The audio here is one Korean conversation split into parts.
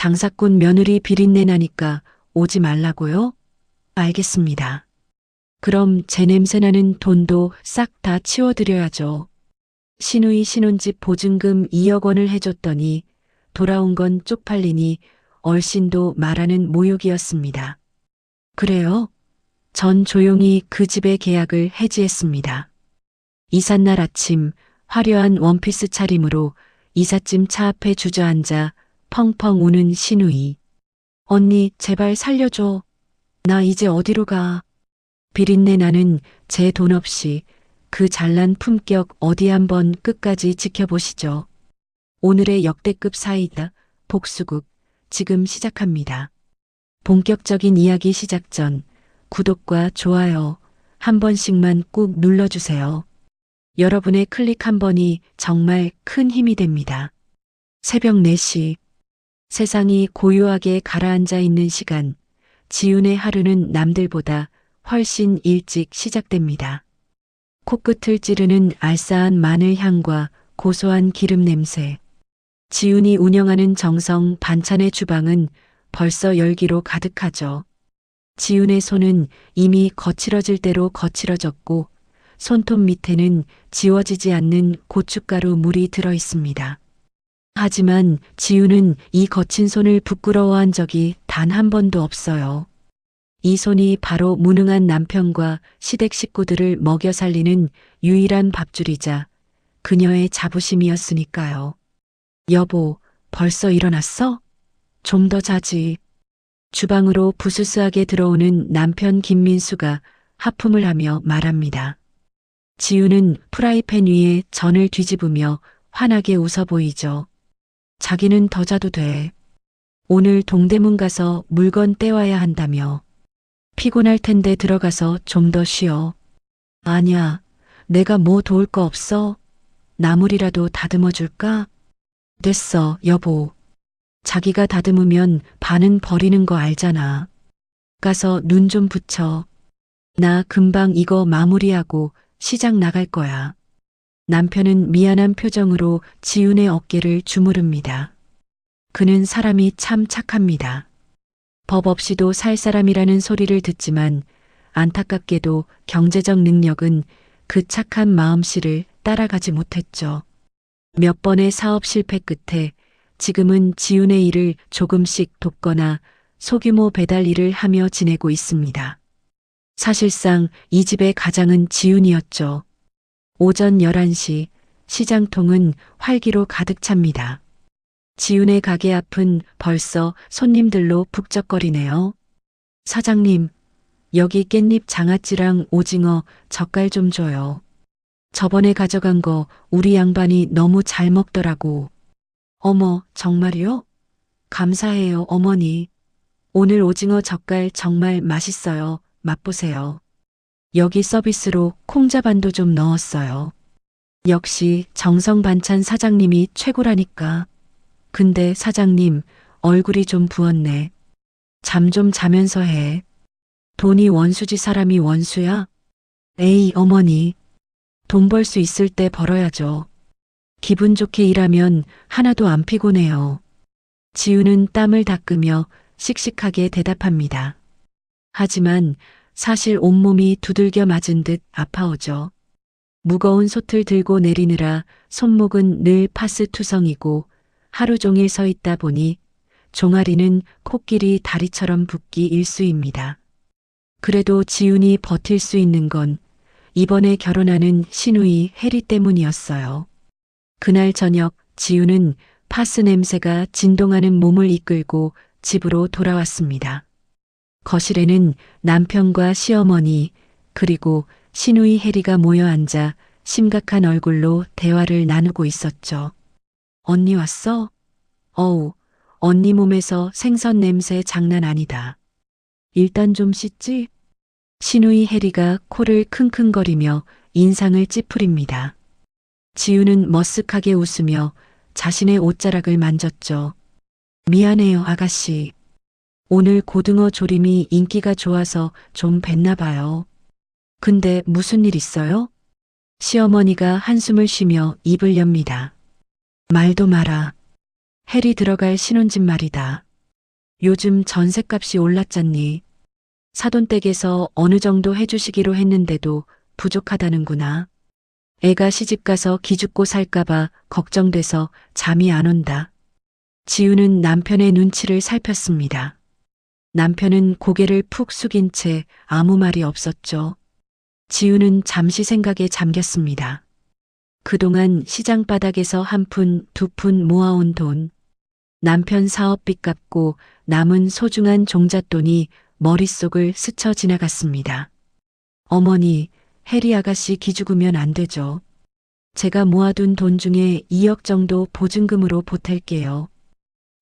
장사꾼 며느리 비린내 나니까 오지 말라고요? 알겠습니다. 그럼 제 냄새나는 돈도 싹 다 치워드려야죠. 신우이 신혼집 보증금 2억 원을 해줬더니 돌아온 건 쪽팔리니 얼씬도 말하는 모욕이었습니다. 그래요? 전 조용히 그 집의 계약을 해지했습니다. 이삿날 아침 화려한 원피스 차림으로 이삿짐 차 앞에 주저앉아 펑펑 우는 신우이. 언니 제발 살려줘. 나 이제 어디로 가. 비린내 나는 제 돈 없이 그 잘난 품격 어디 한번 끝까지 지켜보시죠. 오늘의 역대급 사이다 복수국 지금 시작합니다. 본격적인 이야기 시작 전 구독과 좋아요 한 번씩만 꾹 눌러주세요. 여러분의 클릭 한 번이 정말 큰 힘이 됩니다. 새벽 4시 세상이 고요하게 가라앉아 있는 시간 지훈의 하루는 남들보다 훨씬 일찍 시작됩니다. 코끝을 찌르는 알싸한 마늘 향과 고소한 기름 냄새. 지훈이 운영하는 정성 반찬의 주방은 벌써 열기로 가득하죠. 지훈의 손은 이미 거칠어질 대로 거칠어졌고 손톱 밑에는 지워지지 않는 고춧가루 물이 들어 있습니다. 하지만 지훈은 이 거친 손을 부끄러워한 적이 단 한 번도 없어요. 이 손이 바로 무능한 남편과 시댁 식구들을 먹여 살리는 유일한 밥줄이자 그녀의 자부심이었으니까요. 여보, 벌써 일어났어? 좀 더 자지. 주방으로 부스스하게 들어오는 남편 김민수가 하품을 하며 말합니다. 지우는 프라이팬 위에 전을 뒤집으며 환하게 웃어 보이죠. 자기는 더 자도 돼. 오늘 동대문 가서 물건 떼와야 한다며. 피곤할 텐데 들어가서 좀 더 쉬어. 아니야, 내가 뭐 도울 거 없어? 나물이라도 다듬어 줄까? 됐어, 여보. 자기가 다듬으면 반은 버리는 거 알잖아. 가서 눈 좀 붙여. 나 금방 이거 마무리하고 시장 나갈 거야. 남편은 미안한 표정으로 지훈의 어깨를 주무릅니다. 그는 사람이 참 착합니다. 법 없이도 살 사람이라는 소리를 듣지만 안타깝게도 경제적 능력은 그 착한 마음씨를 따라가지 못했죠. 몇 번의 사업 실패 끝에 지금은 지훈의 일을 조금씩 돕거나 소규모 배달 일을 하며 지내고 있습니다. 사실상 이 집의 가장은 지훈이었죠. 오전 11시 시장통은 활기로 가득 찹니다. 지훈의 가게 앞은 벌써 손님들로 북적거리네요. 사장님, 여기 깻잎 장아찌랑 오징어 젓갈 좀 줘요. 저번에 가져간 거 우리 양반이 너무 잘 먹더라고. 어머, 정말요? 감사해요, 어머니. 오늘 오징어 젓갈 정말 맛있어요. 맛보세요. 여기 서비스로 콩자반도 좀 넣었어요. 역시 정성 반찬 사장님이 최고라니까. 근데 사장님, 얼굴이 좀 부었네. 잠 좀 자면서 해. 돈이 원수지 사람이 원수야? 에이, 어머니. 돈 벌 수 있을 때 벌어야죠. 기분 좋게 일하면 하나도 안 피곤해요. 지우는 땀을 닦으며 씩씩하게 대답합니다. 하지만 사실 온몸이 두들겨 맞은 듯 아파오죠. 무거운 솥을 들고 내리느라 손목은 늘 파스투성이고 하루 종일 서 있다 보니 종아리는 코끼리 다리처럼 붓기 일쑤입니다. 그래도 지훈이 버틸 수 있는 건 이번에 결혼하는 신우이 해리 때문이었어요. 그날 저녁 지훈은 파스 냄새가 진동하는 몸을 이끌고 집으로 돌아왔습니다. 거실에는 남편과 시어머니 그리고 신우이 해리가 모여 앉아 심각한 얼굴로 대화를 나누고 있었죠. 언니 왔어? 어우, 언니 몸에서 생선 냄새 장난 아니다. 일단 좀 씻지? 신우이 해리가 코를 킁킁거리며 인상을 찌푸립니다. 지우는 머쓱하게 웃으며 자신의 옷자락을 만졌죠. 미안해요, 아가씨. 오늘 고등어 조림이 인기가 좋아서 좀 뱄나 봐요. 근데 무슨 일 있어요? 시어머니가 한숨을 쉬며 입을 엽니다. 말도 마라. 해리 들어갈 신혼집 말이다. 요즘 전셋값이 올랐잖니. 사돈댁에서 어느 정도 해주시기로 했는데도 부족하다는구나. 애가 시집가서 기죽고 살까봐 걱정돼서 잠이 안 온다. 지우는 남편의 눈치를 살폈습니다. 남편은 고개를 푹 숙인 채 아무 말이 없었죠. 지우는 잠시 생각에 잠겼습니다. 그동안 시장 바닥에서 한 푼, 두 푼 모아온 돈, 남편 사업비 갚고 남은 소중한 종잣돈이 머릿속을 스쳐 지나갔습니다. 어머니, 해리 아가씨 기죽으면 안 되죠. 제가 모아둔 돈 중에 2억 정도 보증금으로 보탤게요.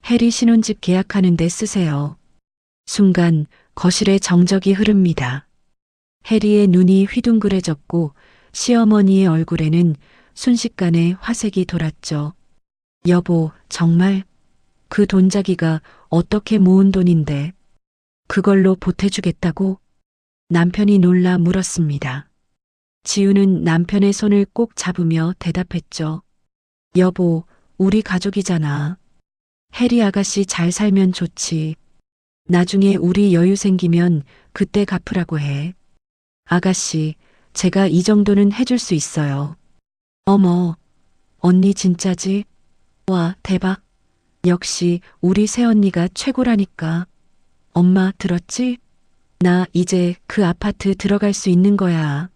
해리 신혼집 계약하는데 쓰세요. 순간 거실에 정적이 흐릅니다. 해리의 눈이 휘둥그레졌고 시어머니의 얼굴에는 순식간에 화색이 돌았죠. 여보, 정말? 그 돈자기가 어떻게 모은 돈인데 그걸로 보태주겠다고? 남편이 놀라 물었습니다. 지우는 남편의 손을 꼭 잡으며 대답했죠. 여보, 우리 가족이잖아. 해리 아가씨 잘 살면 좋지. 나중에 우리 여유 생기면 그때 갚으라고 해. 아가씨, 제가 이 정도는 해줄 수 있어요. 어머, 언니 진짜지? 와, 대박. 역시 우리 새언니가 최고라니까. 엄마 들었지? 나 이제 그 아파트 들어갈 수 있는 거야.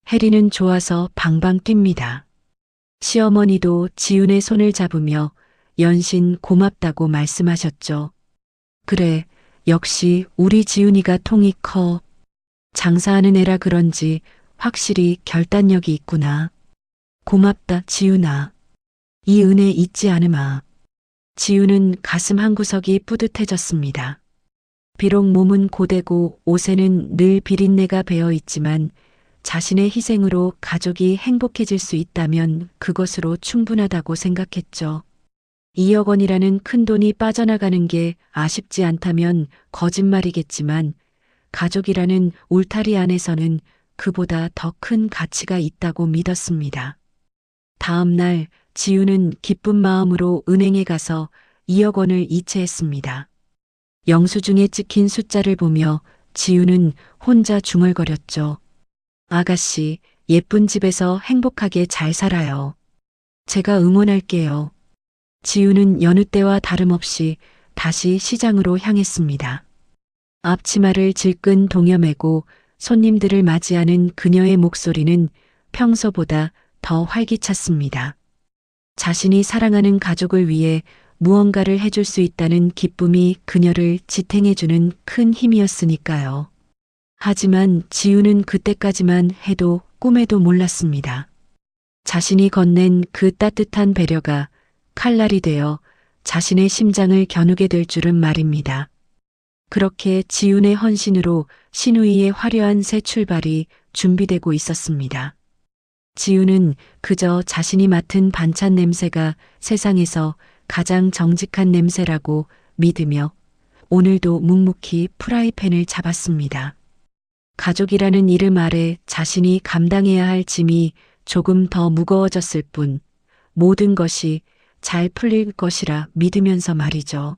해리는 좋아서 방방 뜁니다. 시어머니도 지훈의 손을 잡으며 연신 고맙다고 말씀하셨죠. 그래, 역시 우리 지훈이가 통이 커. 장사하는 애라 그런지 확실히 결단력이 있구나. 고맙다, 지훈아. 이 은혜 잊지 않으마. 지훈은 가슴 한구석이 뿌듯해졌습니다. 비록 몸은 고되고 옷에는 늘 비린내가 배어 있지만 자신의 희생으로 가족이 행복해질 수 있다면 그것으로 충분하다고 생각했죠. 2억 원이라는 큰 돈이 빠져나가는 게 아쉽지 않다면 거짓말이겠지만 가족이라는 울타리 안에서는 그보다 더 큰 가치가 있다고 믿었습니다. 다음 날 지우는 기쁜 마음으로 은행에 가서 2억 원을 이체했습니다. 영수증에 찍힌 숫자를 보며 지우는 혼자 중얼거렸죠. 아가씨, 예쁜 집에서 행복하게 잘 살아요. 제가 응원할게요. 지우는 여느 때와 다름없이 다시 시장으로 향했습니다. 앞치마를 질끈 동여매고 손님들을 맞이하는 그녀의 목소리는 평소보다 더 활기찼습니다. 자신이 사랑하는 가족을 위해 무언가를 해줄 수 있다는 기쁨이 그녀를 지탱해주는 큰 힘이었으니까요. 하지만 지우는 그때까지만 해도 꿈에도 몰랐습니다. 자신이 건넨 그 따뜻한 배려가 칼날이 되어 자신의 심장을 겨누게 될 줄은 말입니다. 그렇게 지훈의 헌신으로 신우이의 화려한 새 출발이 준비되고 있었습니다. 지훈은 그저 자신이 맡은 반찬 냄새가 세상에서 가장 정직한 냄새라고 믿으며 오늘도 묵묵히 프라이팬을 잡았습니다. 가족이라는 이름 아래 자신이 감당해야 할 짐이 조금 더 무거워졌을 뿐 모든 것이 잘 풀릴 것이라 믿으면서 말이죠.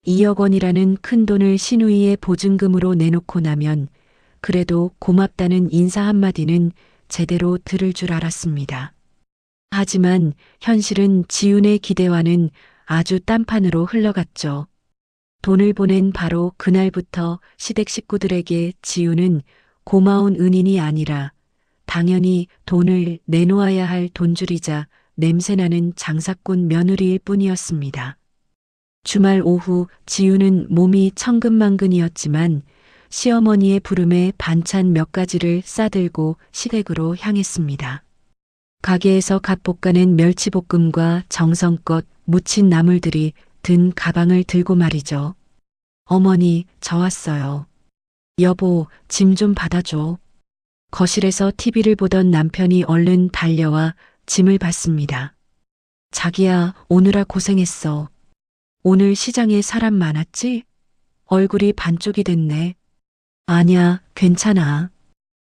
2억 원이라는 큰 돈을 신우이의 보증금으로 내놓고 나면 그래도 고맙다는 인사 한마디는 제대로 들을 줄 알았습니다. 하지만 현실은 지훈의 기대와는 아주 딴판으로 흘러갔죠. 돈을 보낸 바로 그날부터 시댁 식구들에게 지훈은 고마운 은인이 아니라 당연히 돈을 내놓아야 할 돈줄이자 냄새나는 장사꾼 며느리일 뿐이었습니다. 주말 오후 지훈은 몸이 천근만근이었지만 시어머니의 부름에 반찬 몇 가지를 싸들고 시댁으로 향했습니다. 가게에서 갓 볶아낸 멸치볶음과 정성껏 무친 나물들이 든 가방을 들고 말이죠. 어머니, 저 왔어요. 여보, 짐 좀 받아줘. 거실에서 TV를 보던 남편이 얼른 달려와 짐을 받습니다. 자기야, 오느라 고생했어. 오늘 시장에 사람 많았지? 얼굴이 반쪽이 됐네. 아냐, 괜찮아.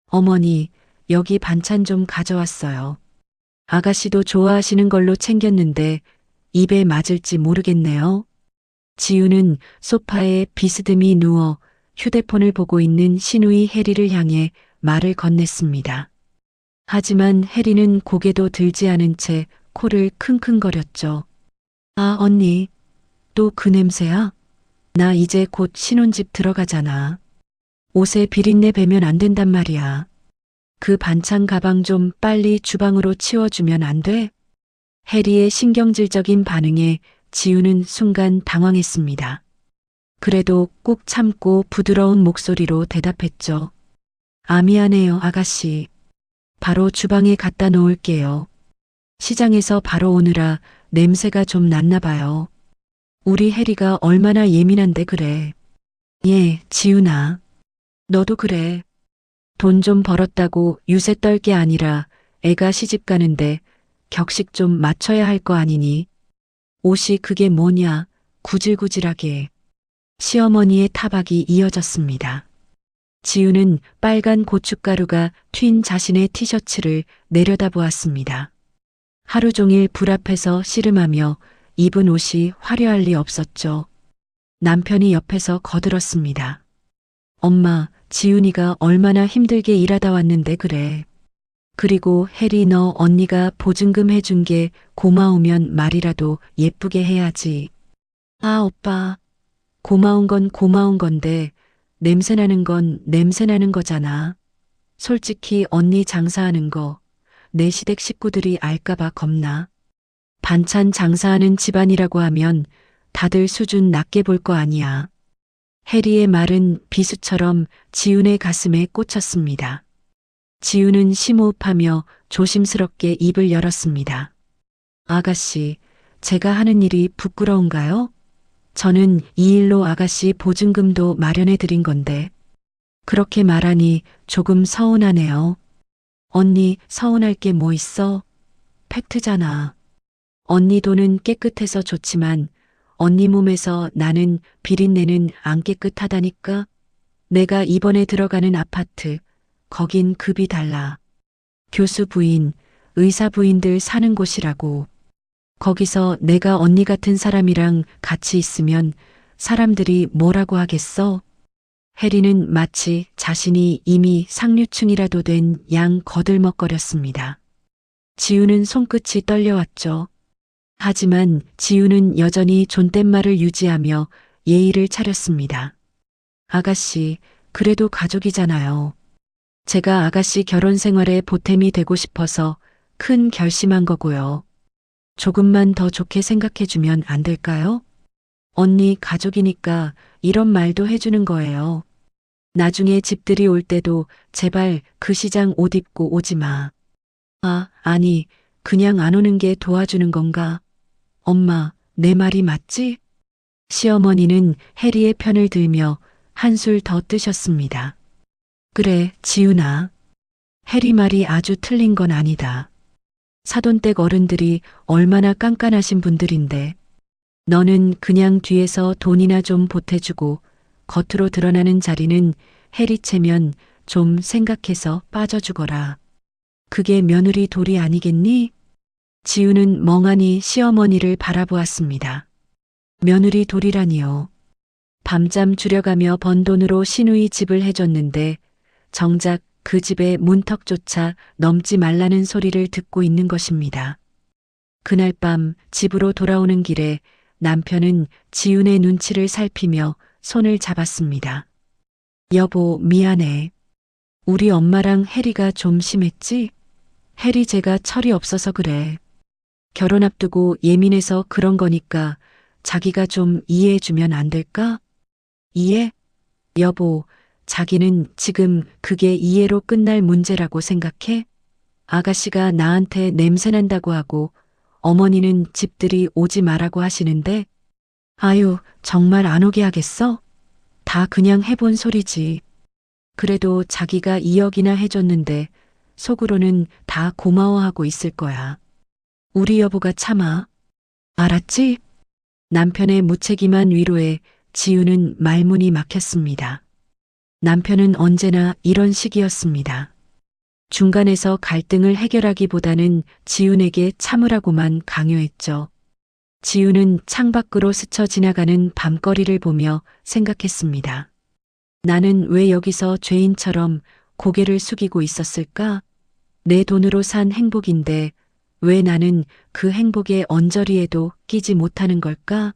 어머니, 여기 반찬 좀 가져왔어요. 아가씨도 좋아하시는 걸로 챙겼는데 입에 맞을지 모르겠네요. 지우는 소파에 비스듬히 누워 휴대폰을 보고 있는 시누이 해리를 향해 말을 건넸습니다. 하지만 해리는 고개도 들지 않은 채 코를 킁킁거렸죠. 아, 언니, 또 그 냄새야? 나 이제 곧 신혼집 들어가잖아. 옷에 비린내 배면 안 된단 말이야. 그 반찬 가방 좀 빨리 주방으로 치워주면 안 돼? 해리의 신경질적인 반응에 지우는 순간 당황했습니다. 그래도 꾹 참고 부드러운 목소리로 대답했죠. 아, 미안해요, 아가씨. 바로 주방에 갖다 놓을게요. 시장에서 바로 오느라 냄새가 좀 났나 봐요. 우리 해리가 얼마나 예민한데 그래. 예, 지훈아. 너도 그래. 돈 좀 벌었다고 유세 떨 게 아니라 애가 시집 가는데 격식 좀 맞춰야 할 거 아니니. 옷이 그게 뭐냐, 구질구질하게. 시어머니의 타박이 이어졌습니다. 지우는 빨간 고춧가루가 튄 자신의 티셔츠를 내려다보았습니다. 하루 종일 불 앞에서 씨름하며 입은 옷이 화려할 리 없었죠. 남편이 옆에서 거들었습니다. 엄마, 지훈이가 얼마나 힘들게 일하다 왔는데 그래. 그리고 해리 너 언니가 보증금 해준 게 고마우면 말이라도 예쁘게 해야지. 아, 오빠. 고마운 건 고마운 건데 냄새나는 건 냄새나는 거잖아. 솔직히 언니 장사하는 거 내 시댁 식구들이 알까봐 겁나. 반찬 장사하는 집안이라고 하면 다들 수준 낮게 볼 거 아니야. 해리의 말은 비수처럼 지훈의 가슴에 꽂혔습니다. 지훈은 심호흡하며 조심스럽게 입을 열었습니다. 아가씨, 제가 하는 일이 부끄러운가요? 저는 이 일로 아가씨 보증금도 마련해 드린 건데. 그렇게 말하니 조금 서운하네요. 언니, 서운할 게 뭐 있어? 팩트잖아. 언니 돈은 깨끗해서 좋지만 언니 몸에서 나는 비린내는 안 깨끗하다니까. 내가 이번에 들어가는 아파트, 거긴 급이 달라. 교수 부인, 의사 부인들 사는 곳이라고. 거기서 내가 언니 같은 사람이랑 같이 있으면 사람들이 뭐라고 하겠어? 해리는 마치 자신이 이미 상류층이라도 된 양 거들먹거렸습니다. 지우는 손끝이 떨려왔죠. 하지만 지우는 여전히 존댓말을 유지하며 예의를 차렸습니다. 아가씨, 그래도 가족이잖아요. 제가 아가씨 결혼 생활에 보탬이 되고 싶어서 큰 결심한 거고요. 조금만 더 좋게 생각해주면 안 될까요? 언니 가족이니까 이런 말도 해주는 거예요. 나중에 집들이 올 때도 제발 그 시장 옷 입고 오지 마. 아, 아니, 그냥 안 오는 게 도와주는 건가? 엄마, 내 말이 맞지? 시어머니는 해리의 편을 들며 한술 더 뜨셨습니다. 그래, 지훈아. 해리 말이 아주 틀린 건 아니다. 사돈댁 어른들이 얼마나 깐깐하신 분들인데 너는 그냥 뒤에서 돈이나 좀 보태주고 겉으로 드러나는 자리는 해리채면 좀 생각해서 빠져주거라. 그게 며느리 도리 아니겠니? 지우는 멍하니 시어머니를 바라보았습니다. 며느리 도리라니요. 밤잠 줄여가며 번 돈으로 시누이 집을 해줬는데 정작 그 집의 문턱조차 넘지 말라는 소리를 듣고 있는 것입니다. 그날 밤 집으로 돌아오는 길에 남편은 지훈의 눈치를 살피며 손을 잡았습니다. 여보, 미안해. 우리 엄마랑 해리가 좀 심했지? 해리 제가 철이 없어서 그래. 결혼 앞두고 예민해서 그런 거니까 자기가 좀 이해해주면 안 될까? 이해? 여보, 자기는 지금 그게 이해로 끝날 문제라고 생각해? 아가씨가 나한테 냄새난다고 하고 어머니는 집들이 오지 말라고 하시는데 아유, 정말 안 오게 하겠어? 다 그냥 해본 소리지. 그래도 자기가 2억이나 해줬는데 속으로는 다 고마워하고 있을 거야. 우리 여보가 참아. 알았지? 남편의 무책임한 위로에 지우는 말문이 막혔습니다. 남편은 언제나 이런 식이었습니다. 중간에서 갈등을 해결하기보다는 지훈에게 참으라고만 강요했죠. 지우는 창밖으로 스쳐 지나가는 밤거리를 보며 생각했습니다. 나는 왜 여기서 죄인처럼 고개를 숙이고 있었을까? 내 돈으로 산 행복인데 왜 나는 그 행복의 언저리에도 끼지 못하는 걸까?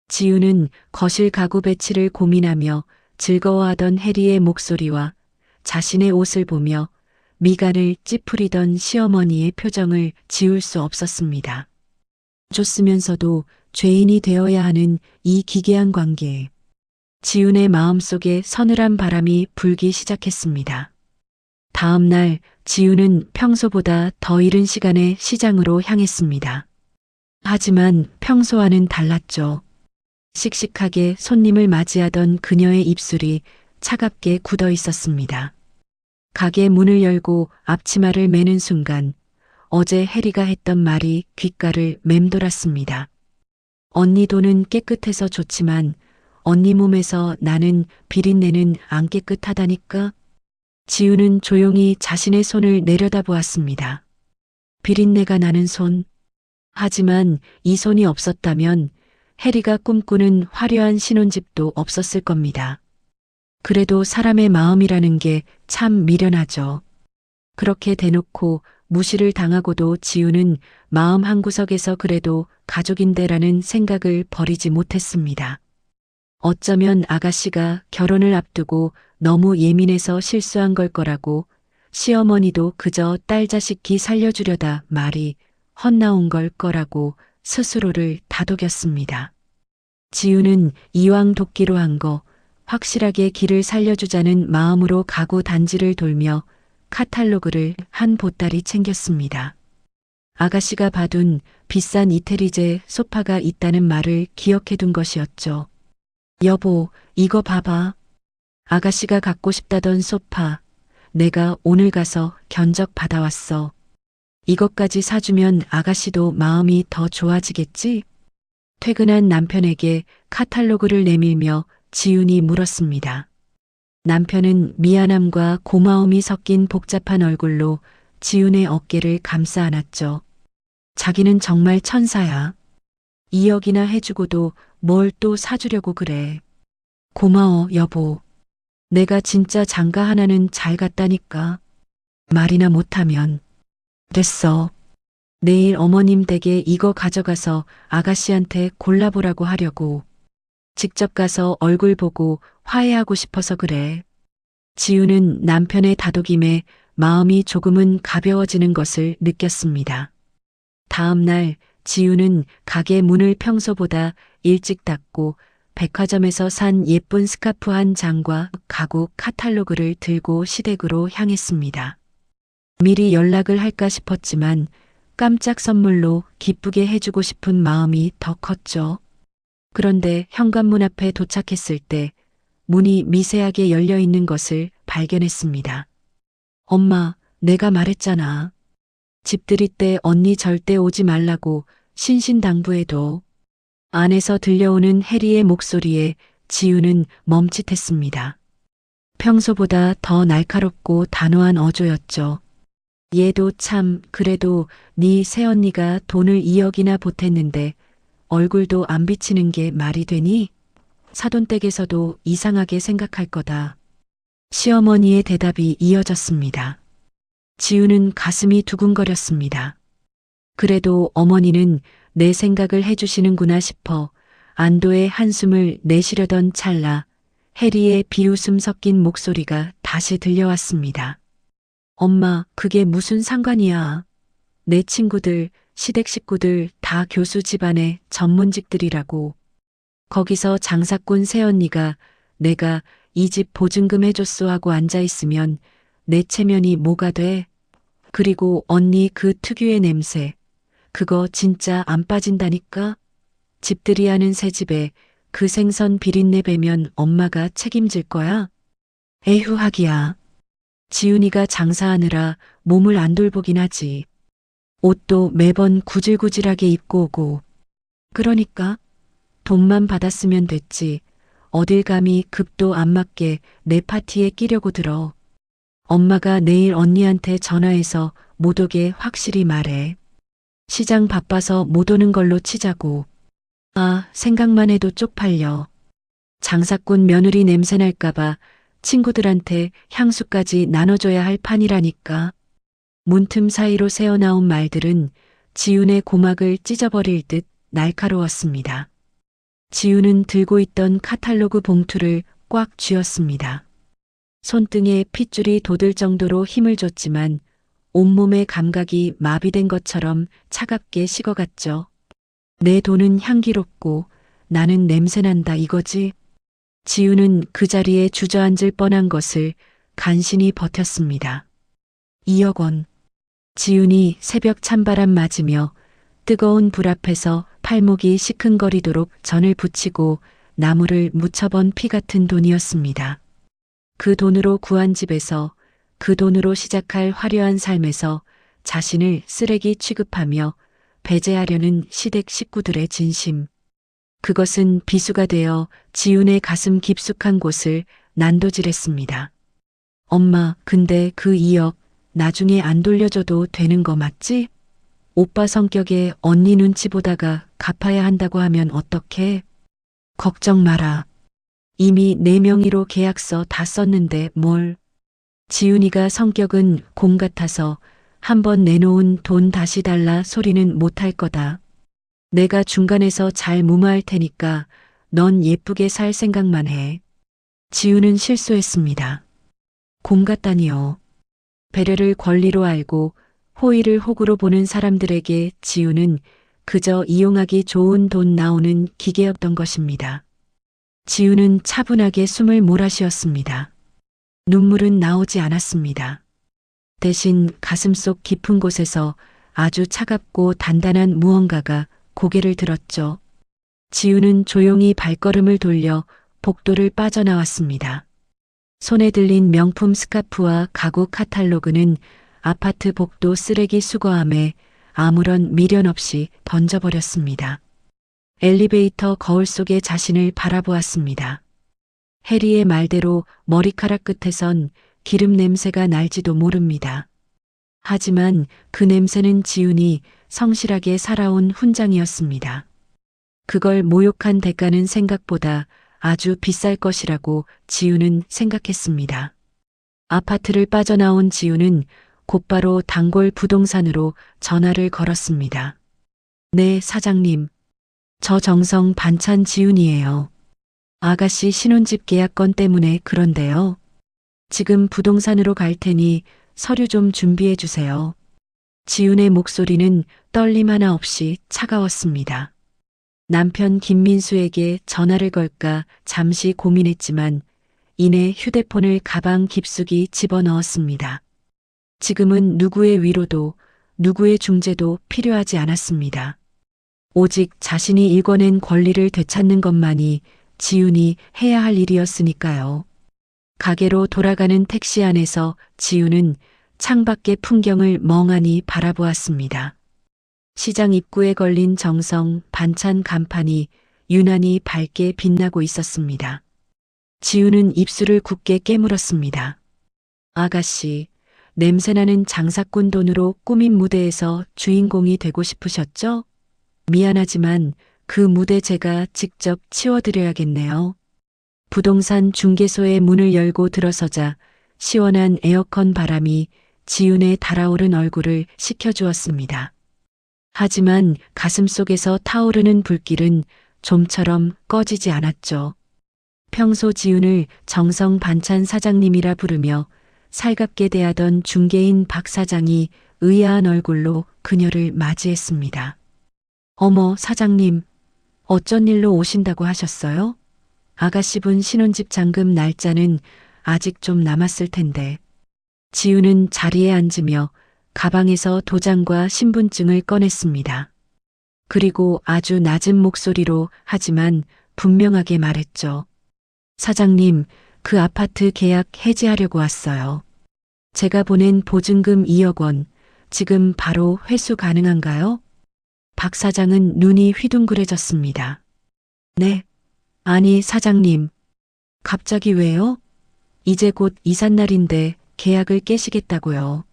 지우는 거실 가구 배치를 고민하며 즐거워하던 해리의 목소리와 자신의 옷을 보며 미간을 찌푸리던 시어머니의 표정을 지울 수 없었습니다. 줬으면서도 죄인이 되어야 하는 이 기괴한 관계에 지훈의 마음속에 서늘한 바람이 불기 시작했습니다. 다음 날 지훈은 평소보다 더 이른 시간에 시장으로 향했습니다. 하지만 평소와는 달랐죠. 씩씩하게 손님을 맞이하던 그녀의 입술이 차갑게 굳어 있었습니다. 가게 문을 열고 앞치마를 매는 순간 어제 해리가 했던 말이 귓가를 맴돌았습니다. 언니 돈은 깨끗해서 좋지만 언니 몸에서 나는 비린내는 안 깨끗하다니까. 지우는 조용히 자신의 손을 내려다보았습니다. 비린내가 나는 손. 하지만 이 손이 없었다면 해리가 꿈꾸는 화려한 신혼집도 없었을 겁니다. 그래도 사람의 마음이라는 게 참 미련하죠. 그렇게 대놓고 무시를 당하고도 지우는 마음 한구석에서 그래도 가족인데라는 생각을 버리지 못했습니다. 어쩌면 아가씨가 결혼을 앞두고 너무 예민해서 실수한 걸 거라고, 시어머니도 그저 딸 자식 기 살려주려다 말이 헛나온 걸 거라고 스스로를 다독였습니다. 지우는 이왕 돕기로 한 거 확실하게 길을 살려주자는 마음으로 가구 단지를 돌며 카탈로그를 한 보따리 챙겼습니다. 아가씨가 봐둔 비싼 이태리제 소파가 있다는 말을 기억해둔 것이었죠. 여보, 이거 봐봐. 아가씨가 갖고 싶다던 소파. 내가 오늘 가서 견적 받아왔어. 이것까지 사주면 아가씨도 마음이 더 좋아지겠지? 퇴근한 남편에게 카탈로그를 내밀며 지훈이 물었습니다. 남편은 미안함과 고마움이 섞인 복잡한 얼굴로 지훈의 어깨를 감싸 안았죠. 자기는 정말 천사야. 2억이나 해주고도 뭘 또 사주려고 그래. 고마워, 여보. 내가 진짜 장가 하나는 잘 갔다니까. 말이나 못하면. 됐어. 내일 어머님 댁에 이거 가져가서 아가씨한테 골라보라고 하려고. 직접 가서 얼굴 보고 화해하고 싶어서 그래. 지우는 남편의 다독임에 마음이 조금은 가벼워지는 것을 느꼈습니다. 다음 날 지우는 가게 문을 평소보다 일찍 닫고 백화점에서 산 예쁜 스카프 한 장과 가구 카탈로그를 들고 시댁으로 향했습니다. 미리 연락을 할까 싶었지만 깜짝 선물로 기쁘게 해주고 싶은 마음이 더 컸죠. 그런데 현관문 앞에 도착했을 때 문이 미세하게 열려 있는 것을 발견했습니다. 엄마, 내가 말했잖아. 집들이 때 언니 절대 오지 말라고 신신당부해도. 안에서 들려오는 해리의 목소리에 지우는 멈칫했습니다. 평소보다 더 날카롭고 단호한 어조였죠. 얘도 참 그래도 네 새언니가 돈을 2억이나 보탰는데 얼굴도 안 비치는 게 말이 되니? 사돈댁에서도 이상하게 생각할 거다. 시어머니의 대답이 이어졌습니다. 지우는 가슴이 두근거렸습니다. 그래도 어머니는 내 생각을 해주시는구나 싶어 안도의 한숨을 내쉬려던 찰나 해리의 비웃음 섞인 목소리가 다시 들려왔습니다. 엄마, 그게 무슨 상관이야. 내 친구들, 시댁 식구들 다 교수 집안의 전문직들이라고. 거기서 장사꾼 새언니가 내가 이 집 보증금 해줬소 하고 앉아있으면 내 체면이 뭐가 돼? 그리고 언니 그 특유의 냄새. 그거 진짜 안 빠진다니까? 집들이 하는 새 집에 그 생선 비린내 배면 엄마가 책임질 거야? 에휴 하기야. 지훈이가 장사하느라 몸을 안 돌보긴 하지. 옷도 매번 구질구질하게 입고 오고. 그러니까 돈만 받았으면 됐지. 어딜 감히 급도 안 맞게 내 파티에 끼려고 들어. 엄마가 내일 언니한테 전화해서 못 오게 확실히 말해. 시장 바빠서 못 오는 걸로 치자고. 아, 생각만 해도 쪽팔려. 장사꾼 며느리 냄새 날까봐 친구들한테 향수까지 나눠줘야 할 판이라니까. 문틈 사이로 새어나온 말들은 지훈의 고막을 찢어버릴 듯 날카로웠습니다. 지훈은 들고 있던 카탈로그 봉투를 꽉 쥐었습니다. 손등에 핏줄이 돋을 정도로 힘을 줬지만 온몸의 감각이 마비된 것처럼 차갑게 식어갔죠. 내 돈은 향기롭고 나는 냄새난다 이거지. 지훈은 그 자리에 주저앉을 뻔한 것을 간신히 버텼습니다. 2억 원. 지훈이 새벽 찬바람 맞으며 뜨거운 불 앞에서 팔목이 시큰거리도록 전을 붙이고 나무를 묻혀본 피 같은 돈이었습니다. 그 돈으로 구한 집에서, 그 돈으로 시작할 화려한 삶에서 자신을 쓰레기 취급하며 배제하려는 시댁 식구들의 진심. 그것은 비수가 되어 지훈의 가슴 깊숙한 곳을 난도질했습니다. 엄마, 근데 그 2억 나중에 안 돌려줘도 되는 거 맞지? 오빠 성격에 언니 눈치 보다가 갚아야 한다고 하면 어떡해? 걱정 마라. 이미 내 명의로 계약서 다 썼는데 뭘. 지훈이가 성격은 곰 같아서 한번 내놓은 돈 다시 달라 소리는 못할 거다. 내가 중간에서 잘 무마할 테니까 넌 예쁘게 살 생각만 해. 지훈은 실수했습니다. 곰 같다니요. 배려를 권리로 알고 호의를 호구로 보는 사람들에게 지훈은 그저 이용하기 좋은 돈 나오는 기계였던 것입니다. 지훈은 차분하게 숨을 몰아쉬었습니다. 눈물은 나오지 않았습니다. 대신 가슴속 깊은 곳에서 아주 차갑고 단단한 무언가가 고개를 들었죠. 지훈은 조용히 발걸음을 돌려 복도를 빠져나왔습니다. 손에 들린 명품 스카프와 가구 카탈로그는 아파트 복도 쓰레기 수거함에 아무런 미련 없이 던져버렸습니다. 엘리베이터 거울 속에 자신을 바라보았습니다. 해리의 말대로 머리카락 끝에선 기름 냄새가 날지도 모릅니다. 하지만 그 냄새는 지훈이 성실하게 살아온 훈장이었습니다. 그걸 모욕한 대가는 생각보다 아주 비쌀 것이라고 지훈은 생각했습니다. 아파트를 빠져나온 지훈은 곧바로 단골 부동산으로 전화를 걸었습니다. 네, 사장님. 저 정성 반찬 지훈이에요. 아가씨 신혼집 계약건 때문에 그런데요. 지금 부동산으로 갈 테니 서류 좀 준비해 주세요. 지훈의 목소리는 떨림 하나 없이 차가웠습니다. 남편 김민수에게 전화를 걸까 잠시 고민했지만 이내 휴대폰을 가방 깊숙이 집어넣었습니다. 지금은 누구의 위로도 누구의 중재도 필요하지 않았습니다. 오직 자신이 일궈낸 권리를 되찾는 것만이 지훈이 해야 할 일이었으니까요. 가게로 돌아가는 택시 안에서 지훈은 창밖의 풍경을 멍하니 바라보았습니다. 시장 입구에 걸린 정성 반찬 간판이 유난히 밝게 빛나고 있었습니다. 지훈은 입술을 굳게 깨물었습니다. 아가씨, 냄새나는 장사꾼 돈으로 꾸민 무대에서 주인공이 되고 싶으셨죠? 미안하지만 그 무대 제가 직접 치워드려야겠네요. 부동산 중개소의 문을 열고 들어서자 시원한 에어컨 바람이 지훈의 달아오른 얼굴을 식혀주었습니다. 하지만 가슴속에서 타오르는 불길은 좀처럼 꺼지지 않았죠. 평소 지훈을 정성 반찬 사장님이라 부르며 살갑게 대하던 중개인 박 사장이 의아한 얼굴로 그녀를 맞이했습니다. 어머, 사장님, 어쩐 일로 오신다고 하셨어요? 아가씨분 신혼집 잔금 날짜는 아직 좀 남았을 텐데. 지훈은 자리에 앉으며 가방에서 도장과 신분증을 꺼냈습니다. 그리고 아주 낮은 목소리로 하지만 분명하게 말했죠. 사장님, 그 아파트 계약 해지하려고 왔어요. 제가 보낸 보증금 2억 원, 지금 바로 회수 가능한가요? 박 사장은 눈이 휘둥그레졌습니다. 네. 아니, 사장님. 갑자기 왜요? 이제 곧 이삿날인데 계약을 깨시겠다고요.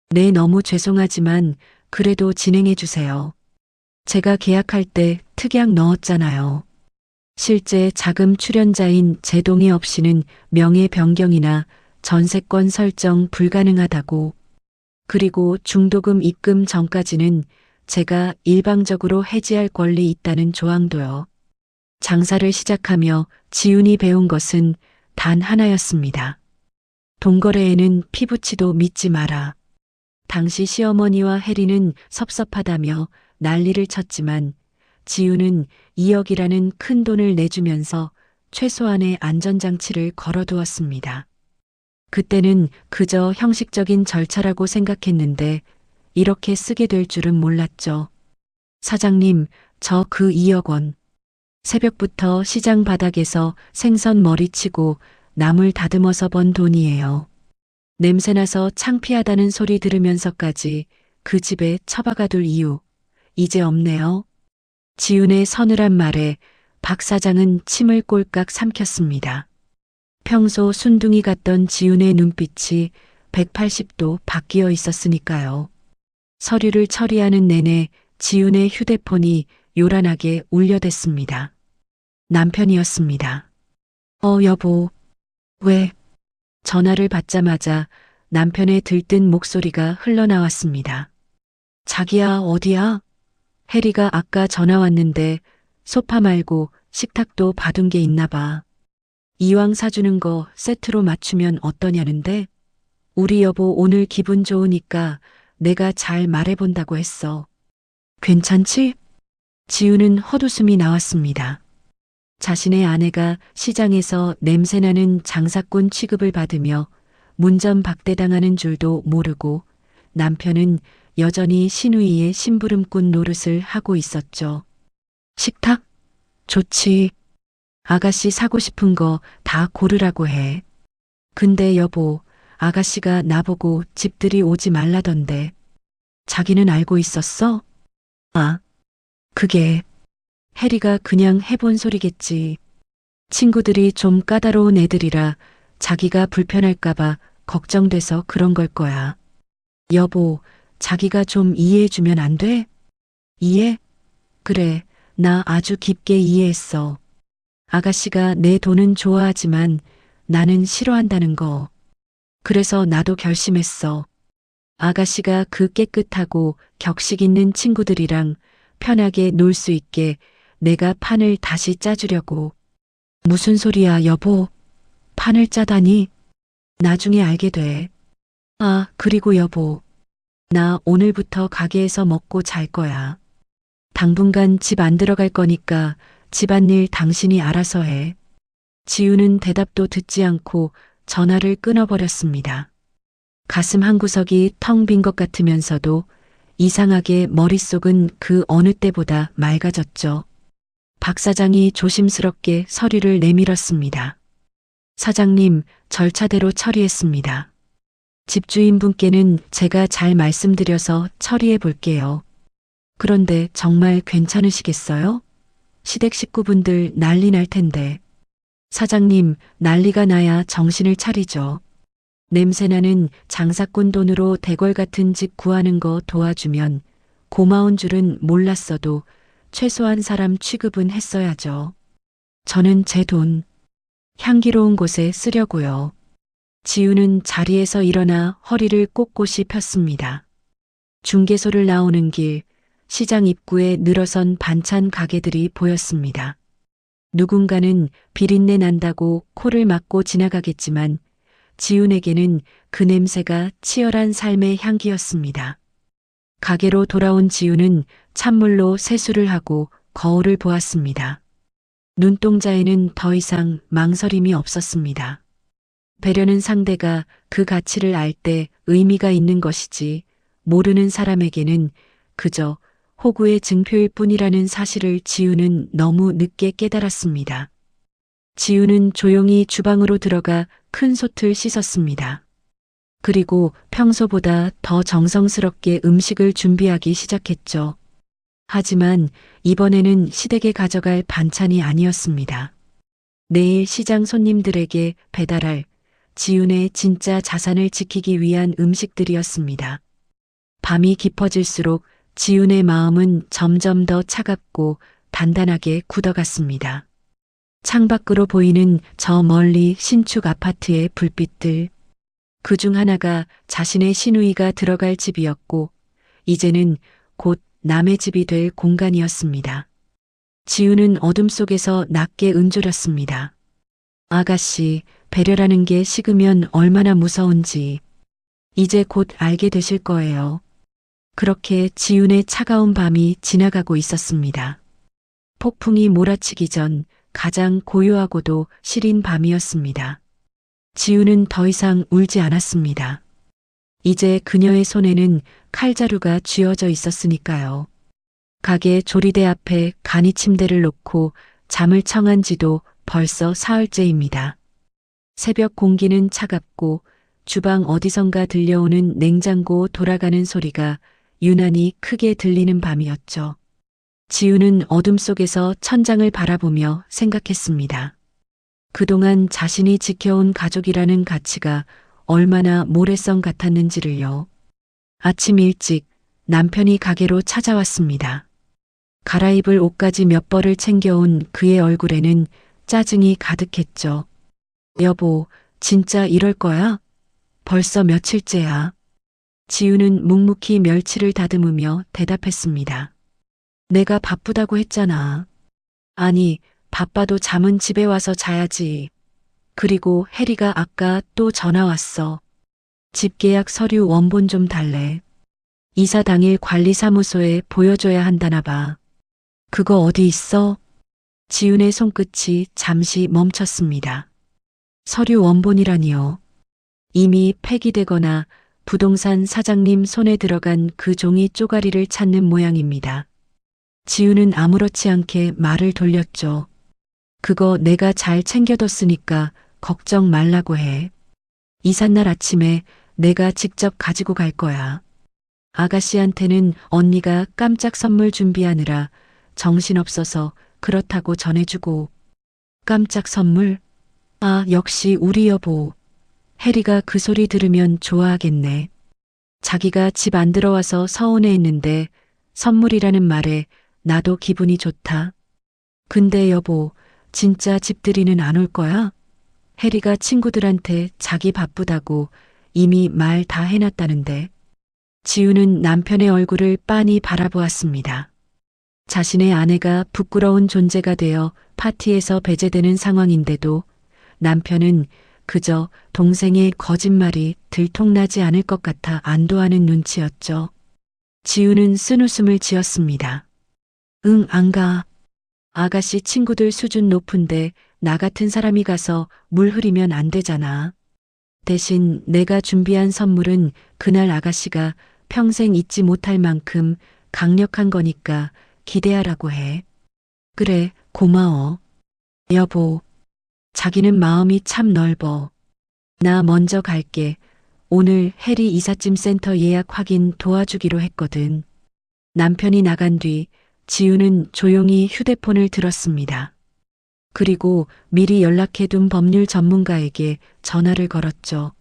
네, 너무 죄송하지만 그래도 진행해 주세요. 제가 계약할 때 특약 넣었잖아요. 실제 자금 출연자인 제 동의 없이는 명예 변경이나 전세권 설정 불가능하다고. 그리고 중도금 입금 전까지는 제가 일방적으로 해지할 권리 있다는 조항도요. 장사를 시작하며 지훈이 배운 것은 단 하나였습니다. 돈거래에는 피부치도 믿지 마라. 당시 시어머니와 혜리는 섭섭하다며 난리를 쳤지만 지훈은 2억이라는 큰 돈을 내주면서 최소한의 안전장치를 걸어두었습니다. 그때는 그저 형식적인 절차라고 생각했는데 이렇게 쓰게 될 줄은 몰랐죠. 사장님, 저 그 2억 원. 새벽부터 시장 바닥에서 생선 머리치고 나물 다듬어서 번 돈이에요. 냄새나서 창피하다는 소리 들으면서까지 그 집에 처박아 둘 이유, 이제 없네요. 지훈의 서늘한 말에 박 사장은 침을 꼴깍 삼켰습니다. 평소 순둥이 같던 지훈의 눈빛이 180도 바뀌어 있었으니까요. 서류를 처리하는 내내 지훈의 휴대폰이 요란하게 울려댔습니다. 남편이었습니다. 여보. 왜? 전화를 받자마자 남편의 들뜬 목소리가 흘러나왔습니다. 자기야, 어디야? 혜리가 아까 전화 왔는데 소파 말고 식탁도 봐둔 게 있나 봐. 이왕 사주는 거 세트로 맞추면 어떠냐는데? 우리 여보 오늘 기분 좋으니까 내가 잘 말해본다고 했어. 괜찮지? 지우는 헛웃음이 나왔습니다. 자신의 아내가 시장에서 냄새나는 장사꾼 취급을 받으며 문전박대당하는 줄도 모르고 남편은 여전히 신우이의 심부름꾼 노릇을 하고 있었죠. 식탁? 좋지. 아가씨 사고 싶은 거 다 고르라고 해. 근데 여보, 아가씨가 나보고 집들이 오지 말라던데. 자기는 알고 있었어? 아, 그게 혜리가 그냥 해본 소리겠지. 친구들이 좀 까다로운 애들이라 자기가 불편할까봐 걱정돼서 그런 걸 거야. 여보, 자기가 좀 이해해주면 안 돼? 이해? 그래, 나 아주 깊게 이해했어. 아가씨가 내 돈은 좋아하지만 나는 싫어한다는 거. 그래서 나도 결심했어. 아가씨가 그 깨끗하고 격식 있는 친구들이랑 편하게 놀 수 있게 내가 판을 다시 짜주려고. 무슨 소리야, 여보? 판을 짜다니? 나중에 알게 돼. 아, 그리고 여보. 나 오늘부터 가게에서 먹고 잘 거야. 당분간 집 안 들어갈 거니까 집안일 당신이 알아서 해. 지우는 대답도 듣지 않고 전화를 끊어버렸습니다. 가슴 한구석이 텅 빈 것 같으면서도 이상하게 머릿속은 그 어느 때보다 맑아졌죠. 박 사장이 조심스럽게 서류를 내밀었습니다. 사장님, 절차대로 처리했습니다. 집주인분께는 제가 잘 말씀드려서 처리해 볼게요. 그런데 정말 괜찮으시겠어요? 시댁 식구분들 난리 날 텐데. 사장님, 난리가 나야 정신을 차리죠. 냄새나는 장사꾼 돈으로 대궐 같은 집 구하는 거 도와주면 고마운 줄은 몰랐어도 최소한 사람 취급은 했어야죠. 저는 제 돈, 향기로운 곳에 쓰려고요. 지우는 자리에서 일어나 허리를 꼿꼿이 폈습니다. 중개소를 나오는 길, 시장 입구에 늘어선 반찬 가게들이 보였습니다. 누군가는 비린내 난다고 코를 막고 지나가겠지만 지훈에게는 그 냄새가 치열한 삶의 향기였습니다. 가게로 돌아온 지훈은 찬물로 세수를 하고 거울을 보았습니다. 눈동자에는 더 이상 망설임이 없었습니다. 배려는 상대가 그 가치를 알 때 의미가 있는 것이지 모르는 사람에게는 그저 호구의 증표일 뿐이라는 사실을 지우는 너무 늦게 깨달았습니다. 지우는 조용히 주방으로 들어가 큰 솥을 씻었습니다. 그리고 평소보다 더 정성스럽게 음식을 준비하기 시작했죠. 하지만 이번에는 시댁에 가져갈 반찬이 아니었습니다. 내일 시장 손님들에게 배달할 지훈의 진짜 자산을 지키기 위한 음식들이었습니다. 밤이 깊어질수록 지훈의 마음은 점점 더 차갑고 단단하게 굳어갔습니다. 창밖으로 보이는 저 멀리 신축 아파트의 불빛들. 그중 하나가 자신의 시누이가 들어갈 집이었고, 이제는 곧 남의 집이 될 공간이었습니다. 지훈은 어둠 속에서 낮게 은졸였습니다. 아가씨, 배려라는 게 식으면 얼마나 무서운지 이제 곧 알게 되실 거예요. 그렇게 지훈의 차가운 밤이 지나가고 있었습니다. 폭풍이 몰아치기 전 가장 고요하고도 시린 밤이었습니다. 지훈은 더 이상 울지 않았습니다. 이제 그녀의 손에는 칼자루가 쥐어져 있었으니까요. 가게 조리대 앞에 간이 침대를 놓고 잠을 청한 지도 벌써 사흘째입니다. 새벽 공기는 차갑고 주방 어디선가 들려오는 냉장고 돌아가는 소리가 유난히 크게 들리는 밤이었죠. 지훈은 어둠 속에서 천장을 바라보며 생각했습니다. 그동안 자신이 지켜온 가족이라는 가치가 얼마나 모래성 같았는지를요. 아침 일찍 남편이 가게로 찾아왔습니다. 갈아입을 옷까지 몇 벌을 챙겨온 그의 얼굴에는 짜증이 가득했죠. 여보, 진짜 이럴 거야? 벌써 며칠째야. 지훈은 묵묵히 멸치를 다듬으며 대답했습니다. 내가 바쁘다고 했잖아. 아니, 바빠도 잠은 집에 와서 자야지. 그리고 혜리가 아까 또 전화 왔어. 집계약 서류 원본 좀 달래. 이사 당일 관리사무소에 보여줘야 한다나 봐. 그거 어디 있어? 지훈의 손끝이 잠시 멈췄습니다. 서류 원본이라니요. 이미 폐기되거나 부동산 사장님 손에 들어간 그 종이 쪼가리를 찾는 모양입니다. 지훈은 아무렇지 않게 말을 돌렸죠. 그거 내가 잘 챙겨뒀으니까 걱정 말라고 해. 이삿날 아침에 내가 직접 가지고 갈 거야. 아가씨한테는 언니가 깜짝 선물 준비하느라 정신없어서 그렇다고 전해주고. 깜짝 선물? 아, 역시 우리 여보. 혜리가 그 소리 들으면 좋아하겠네. 자기가 집 안 들어와서 서운해했는데 선물이라는 말에 나도 기분이 좋다. 근데 여보, 진짜 집들이는 안 올 거야? 혜리가 친구들한테 자기 바쁘다고 이미 말 다 해놨다는데. 지훈은 남편의 얼굴을 빤히 바라보았습니다. 자신의 아내가 부끄러운 존재가 되어 파티에서 배제되는 상황인데도 남편은 그저 동생의 거짓말이 들통나지 않을 것 같아 안도하는 눈치였죠. 지훈은 쓴웃음을 지었습니다. 응, 안 가. 아가씨 친구들 수준 높은데 나 같은 사람이 가서 물 흐리면 안 되잖아. 대신 내가 준비한 선물은 그날 아가씨가 평생 잊지 못할 만큼 강력한 거니까 기대하라고 해. 그래, 고마워. 여보, 자기는 마음이 참 넓어. 나 먼저 갈게. 오늘 혜리 이삿짐 센터 예약 확인 도와주기로 했거든. 남편이 나간 뒤 지훈은 조용히 휴대폰을 들었습니다. 그리고 미리 연락해둔 법률 전문가에게 전화를 걸었죠.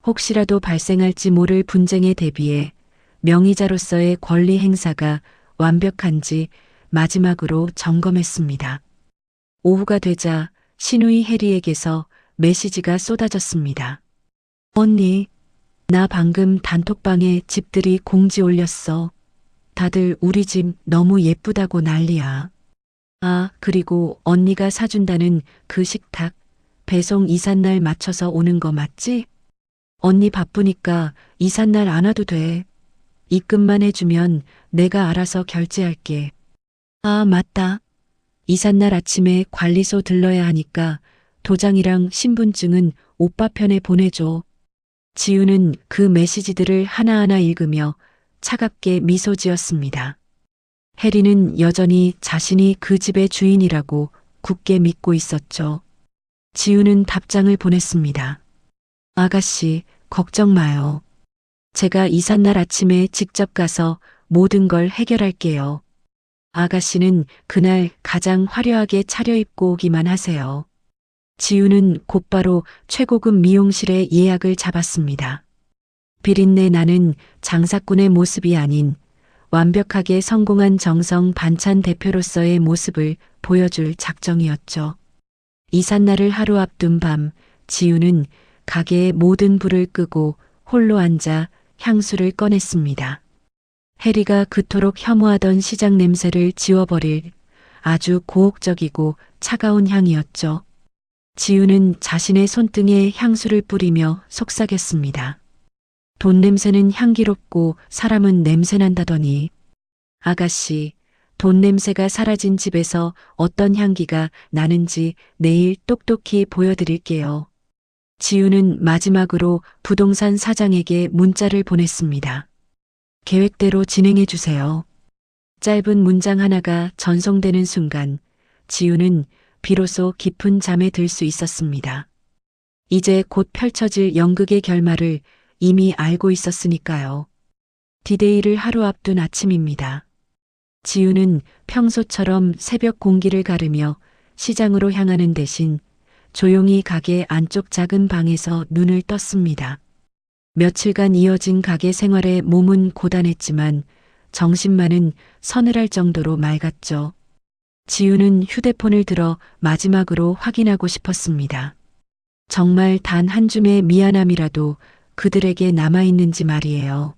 혹시라도 발생할지 모를 분쟁에 대비해 명의자로서의 권리 행사가 완벽한지 마지막으로 점검했습니다. 오후가 되자 시누이 혜리에게서 메시지가 쏟아졌습니다. 언니, 나 방금 단톡방에 집들이 공지 올렸어. 다들 우리 집 너무 예쁘다고 난리야. 아, 그리고 언니가 사준다는 그 식탁, 배송 이삿날 맞춰서 오는 거 맞지? 언니 바쁘니까 이삿날 안 와도 돼. 입금만 해주면 내가 알아서 결제할게. 아, 맞다. 이삿날 아침에 관리소 들러야 하니까 도장이랑 신분증은 오빠 편에 보내줘. 지훈은 그 메시지들을 하나하나 읽으며 차갑게 미소 지었습니다. 혜리는 여전히 자신이 그 집의 주인이라고 굳게 믿고 있었죠. 지훈은 답장을 보냈습니다. 아가씨, 걱정 마요. 제가 이삿날 아침에 직접 가서 모든 걸 해결할게요. 아가씨는 그날 가장 화려하게 차려입고 오기만 하세요. 지훈은 곧바로 최고급 미용실에 예약을 잡았습니다. 비린내 나는 장사꾼의 모습이 아닌 완벽하게 성공한 정성 반찬 대표로서의 모습을 보여줄 작정이었죠. 이삿날을 하루 앞둔 밤, 지우는 가게의 모든 불을 끄고 홀로 앉아 향수를 꺼냈습니다. 해리가 그토록 혐오하던 시장 냄새를 지워버릴 아주 고혹적이고 차가운 향이었죠. 지우는 자신의 손등에 향수를 뿌리며 속삭였습니다. 돈 냄새는 향기롭고 사람은 냄새난다더니. 아가씨, 돈 냄새가 사라진 집에서 어떤 향기가 나는지 내일 똑똑히 보여드릴게요. 지우는 마지막으로 부동산 사장에게 문자를 보냈습니다. 계획대로 진행해 주세요. 짧은 문장 하나가 전송되는 순간 지우는 비로소 깊은 잠에 들 수 있었습니다. 이제 곧 펼쳐질 연극의 결말을 이미 알고 있었으니까요. 디데이를 하루 앞둔 아침입니다. 지우는 평소처럼 새벽 공기를 가르며 시장으로 향하는 대신 조용히 가게 안쪽 작은 방에서 눈을 떴습니다. 며칠간 이어진 가게 생활에 몸은 고단했지만 정신만은 서늘할 정도로 맑았죠. 지우는 휴대폰을 들어 마지막으로 확인하고 싶었습니다. 정말 단 한 줌의 미안함이라도 그들에게 남아있는지 말이에요.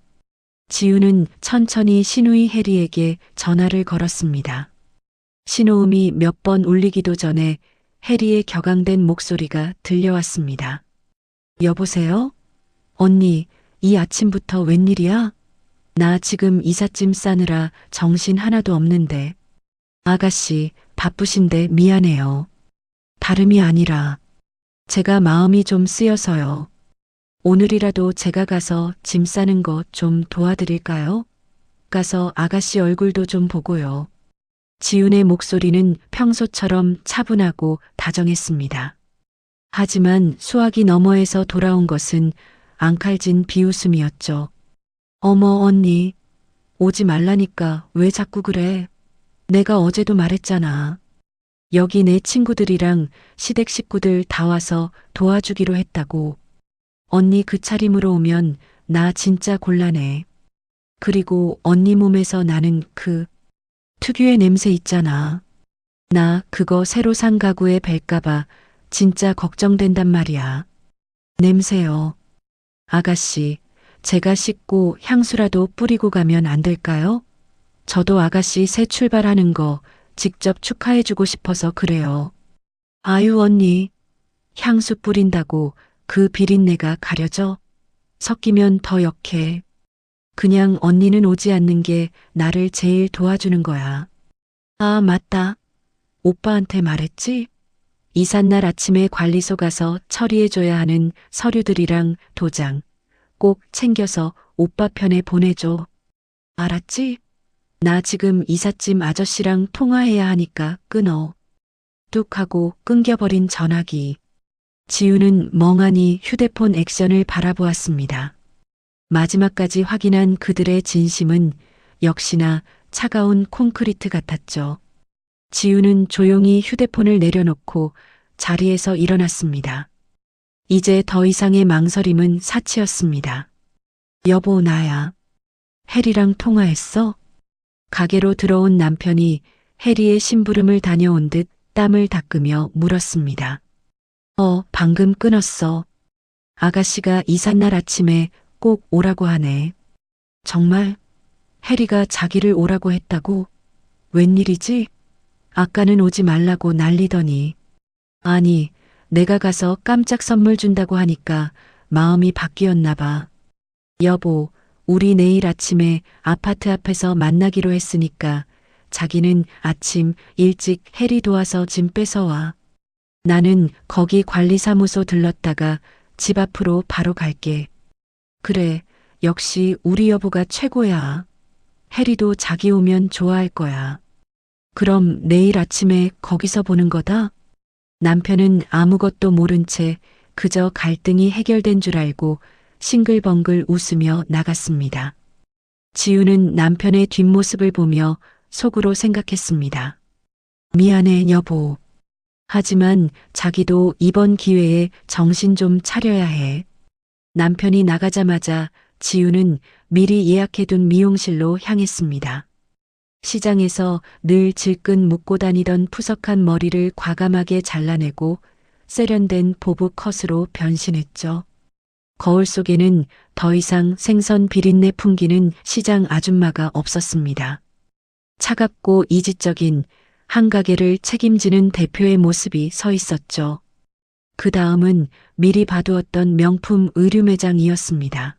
지우는 천천히 시누이 해리에게 전화를 걸었습니다. 신호음이 몇 번 울리기도 전에 해리의 격앙된 목소리가 들려왔습니다. 여보세요? 언니, 이 아침부터 웬일이야? 나 지금 이삿짐 싸느라 정신 하나도 없는데. 아가씨, 바쁘신데 미안해요. 다름이 아니라 제가 마음이 좀 쓰여서요. 오늘이라도 제가 가서 짐 싸는 거 좀 도와드릴까요? 가서 아가씨 얼굴도 좀 보고요. 지훈의 목소리는 평소처럼 차분하고 다정했습니다. 하지만 수화기 너머에서 돌아온 것은 앙칼진 비웃음이었죠. 어머 언니, 오지 말라니까 왜 자꾸 그래? 내가 어제도 말했잖아. 여기 내 친구들이랑 시댁 식구들 다 와서 도와주기로 했다고. 언니 그 차림으로 오면 나 진짜 곤란해. 그리고 언니 몸에서 나는 그 특유의 냄새 있잖아. 나 그거 새로 산 가구에 뵐까봐 진짜 걱정된단 말이야. 냄새요. 아가씨, 제가 씻고 향수라도 뿌리고 가면 안 될까요? 저도 아가씨 새 출발하는 거 직접 축하해주고 싶어서 그래요. 아유 언니, 향수 뿌린다고 그 비린내가 가려져? 섞이면 더 역해. 그냥 언니는 오지 않는 게 나를 제일 도와주는 거야. 아, 맞다. 오빠한테 말했지? 이삿날 아침에 관리소 가서 처리해줘야 하는 서류들이랑 도장 꼭 챙겨서 오빠 편에 보내줘. 알았지? 나 지금 이삿짐 아저씨랑 통화해야 하니까 끊어. 뚝 하고 끊겨버린 전화기. 지우는 멍하니 휴대폰 액션을 바라보았습니다. 마지막까지 확인한 그들의 진심은 역시나 차가운 콘크리트 같았죠. 지우는 조용히 휴대폰을 내려놓고 자리에서 일어났습니다. 이제 더 이상의 망설임은 사치였습니다. 여보, 나야. 해리랑 통화했어? 가게로 들어온 남편이 해리의 심부름을 다녀온 듯 땀을 닦으며 물었습니다. 방금 끊었어. 아가씨가 이삿날 아침에 꼭 오라고 하네. 정말? 해리가 자기를 오라고 했다고? 웬일이지? 아까는 오지 말라고 난리더니. 아니, 내가 가서 깜짝 선물 준다고 하니까 마음이 바뀌었나 봐. 여보, 우리 내일 아침에 아파트 앞에서 만나기로 했으니까 자기는 아침 일찍 해리 도와서 짐 뺏어와. 나는 거기 관리사무소 들렀다가 집 앞으로 바로 갈게. 그래, 역시 우리 여보가 최고야. 해리도 자기 오면 좋아할 거야. 그럼 내일 아침에 거기서 보는 거다? 남편은 아무것도 모른 채 그저 갈등이 해결된 줄 알고 싱글벙글 웃으며 나갔습니다. 지우는 남편의 뒷모습을 보며 속으로 생각했습니다. 미안해, 여보. 하지만 자기도 이번 기회에 정신 좀 차려야 해. 남편이 나가자마자 지우는 미리 예약해둔 미용실로 향했습니다. 시장에서 늘 질끈 묶고 다니던 푸석한 머리를 과감하게 잘라내고 세련된 보브 컷으로 변신했죠. 거울 속에는 더 이상 생선 비린내 풍기는 시장 아줌마가 없었습니다. 차갑고 이지적인 한 가게를 책임지는 대표의 모습이 서 있었죠. 그 다음은 미리 봐두었던 명품 의류 매장이었습니다.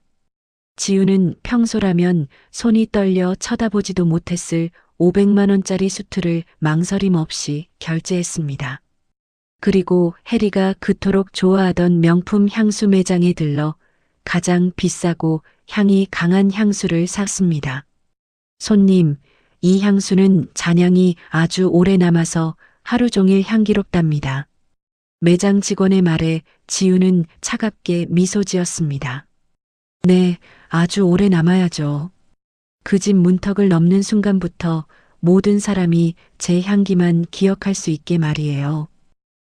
지우는 평소라면 손이 떨려 쳐다보지도 못했을 500만 원짜리 수트를 망설임 없이 결제했습니다. 그리고 해리가 그토록 좋아하던 명품 향수 매장에 들러 가장 비싸고 향이 강한 향수를 샀습니다. 손님, 이 향수는 잔향이 아주 오래 남아서 하루 종일 향기롭답니다. 매장 직원의 말에 지우는 차갑게 미소 지었습니다. 네, 아주 오래 남아야죠. 그 집 문턱을 넘는 순간부터 모든 사람이 제 향기만 기억할 수 있게 말이에요.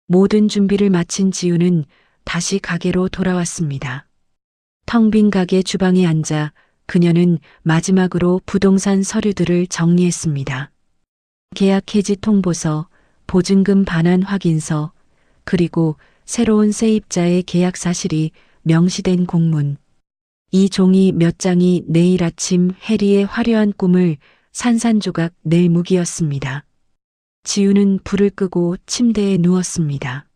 모든 준비를 마친 지우는 다시 가게로 돌아왔습니다. 텅 빈 가게 주방에 앉아 그녀는 마지막으로 부동산 서류들을 정리했습니다. 계약 해지 통보서, 보증금 반환 확인서, 그리고 새로운 세입자의 계약 사실이 명시된 공문. 이 종이 몇 장이 내일 아침 해리의 화려한 꿈을 산산조각 낼 무기였습니다. 지우는 불을 끄고 침대에 누웠습니다.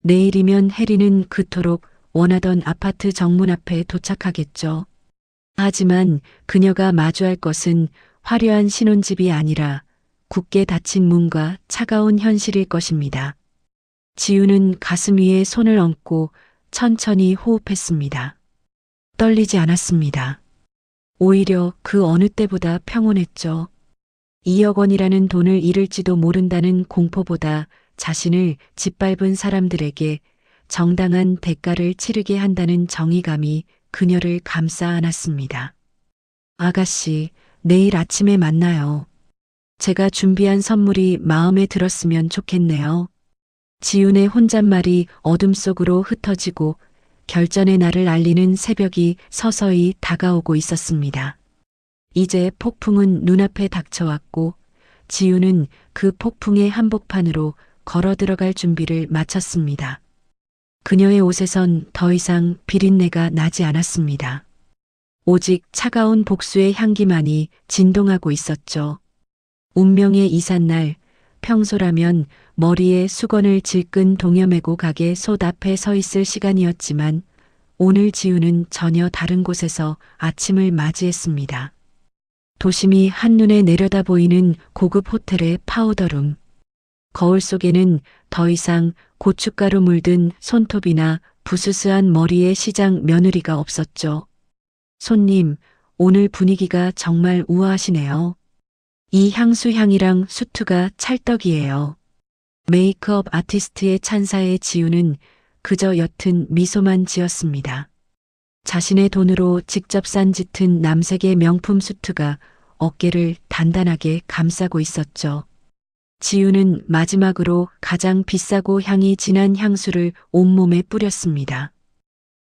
내일이면 해리는 그토록 원하던 아파트 정문 앞에 도착하겠죠. 하지만 그녀가 마주할 것은 화려한 신혼집이 아니라 굳게 닫힌 문과 차가운 현실일 것입니다. 지우는 가슴 위에 손을 얹고 천천히 호흡했습니다. 떨리지 않았습니다. 오히려 그 어느 때보다 평온했죠. 2억 원이라는 돈을 잃을지도 모른다는 공포보다 자신을 짓밟은 사람들에게 정당한 대가를 치르게 한다는 정의감이 그녀를 감싸 안았습니다. 아가씨, 내일 아침에 만나요. 제가 준비한 선물이 마음에 들었으면 좋겠네요. 지훈의 혼잣말이 어둠 속으로 흩어지고 결전의 날을 알리는 새벽이 서서히 다가오고 있었습니다. 이제 폭풍은 눈앞에 닥쳐왔고 지훈은 그 폭풍의 한복판으로 걸어 들어갈 준비를 마쳤습니다. 그녀의 옷에선 더 이상 비린내가 나지 않았습니다. 오직 차가운 복수의 향기만이 진동하고 있었죠. 운명의 이삿날, 평소라면 머리에 수건을 질끈 동여매고 가게 솥 앞에 서 있을 시간이었지만 오늘 지우는 전혀 다른 곳에서 아침을 맞이했습니다. 도심이 한눈에 내려다 보이는 고급 호텔의 파우더룸. 거울 속에는 더 이상 고춧가루 물든 손톱이나 부스스한 머리의 시장 며느리가 없었죠. 손님, 오늘 분위기가 정말 우아하시네요. 이 향수 향이랑 수트가 찰떡이에요. 메이크업 아티스트의 찬사에 지우는 그저 옅은 미소만 지었습니다. 자신의 돈으로 직접 산 짙은 남색의 명품 수트가 어깨를 단단하게 감싸고 있었죠. 지우는 마지막으로 가장 비싸고 향이 진한 향수를 온몸에 뿌렸습니다.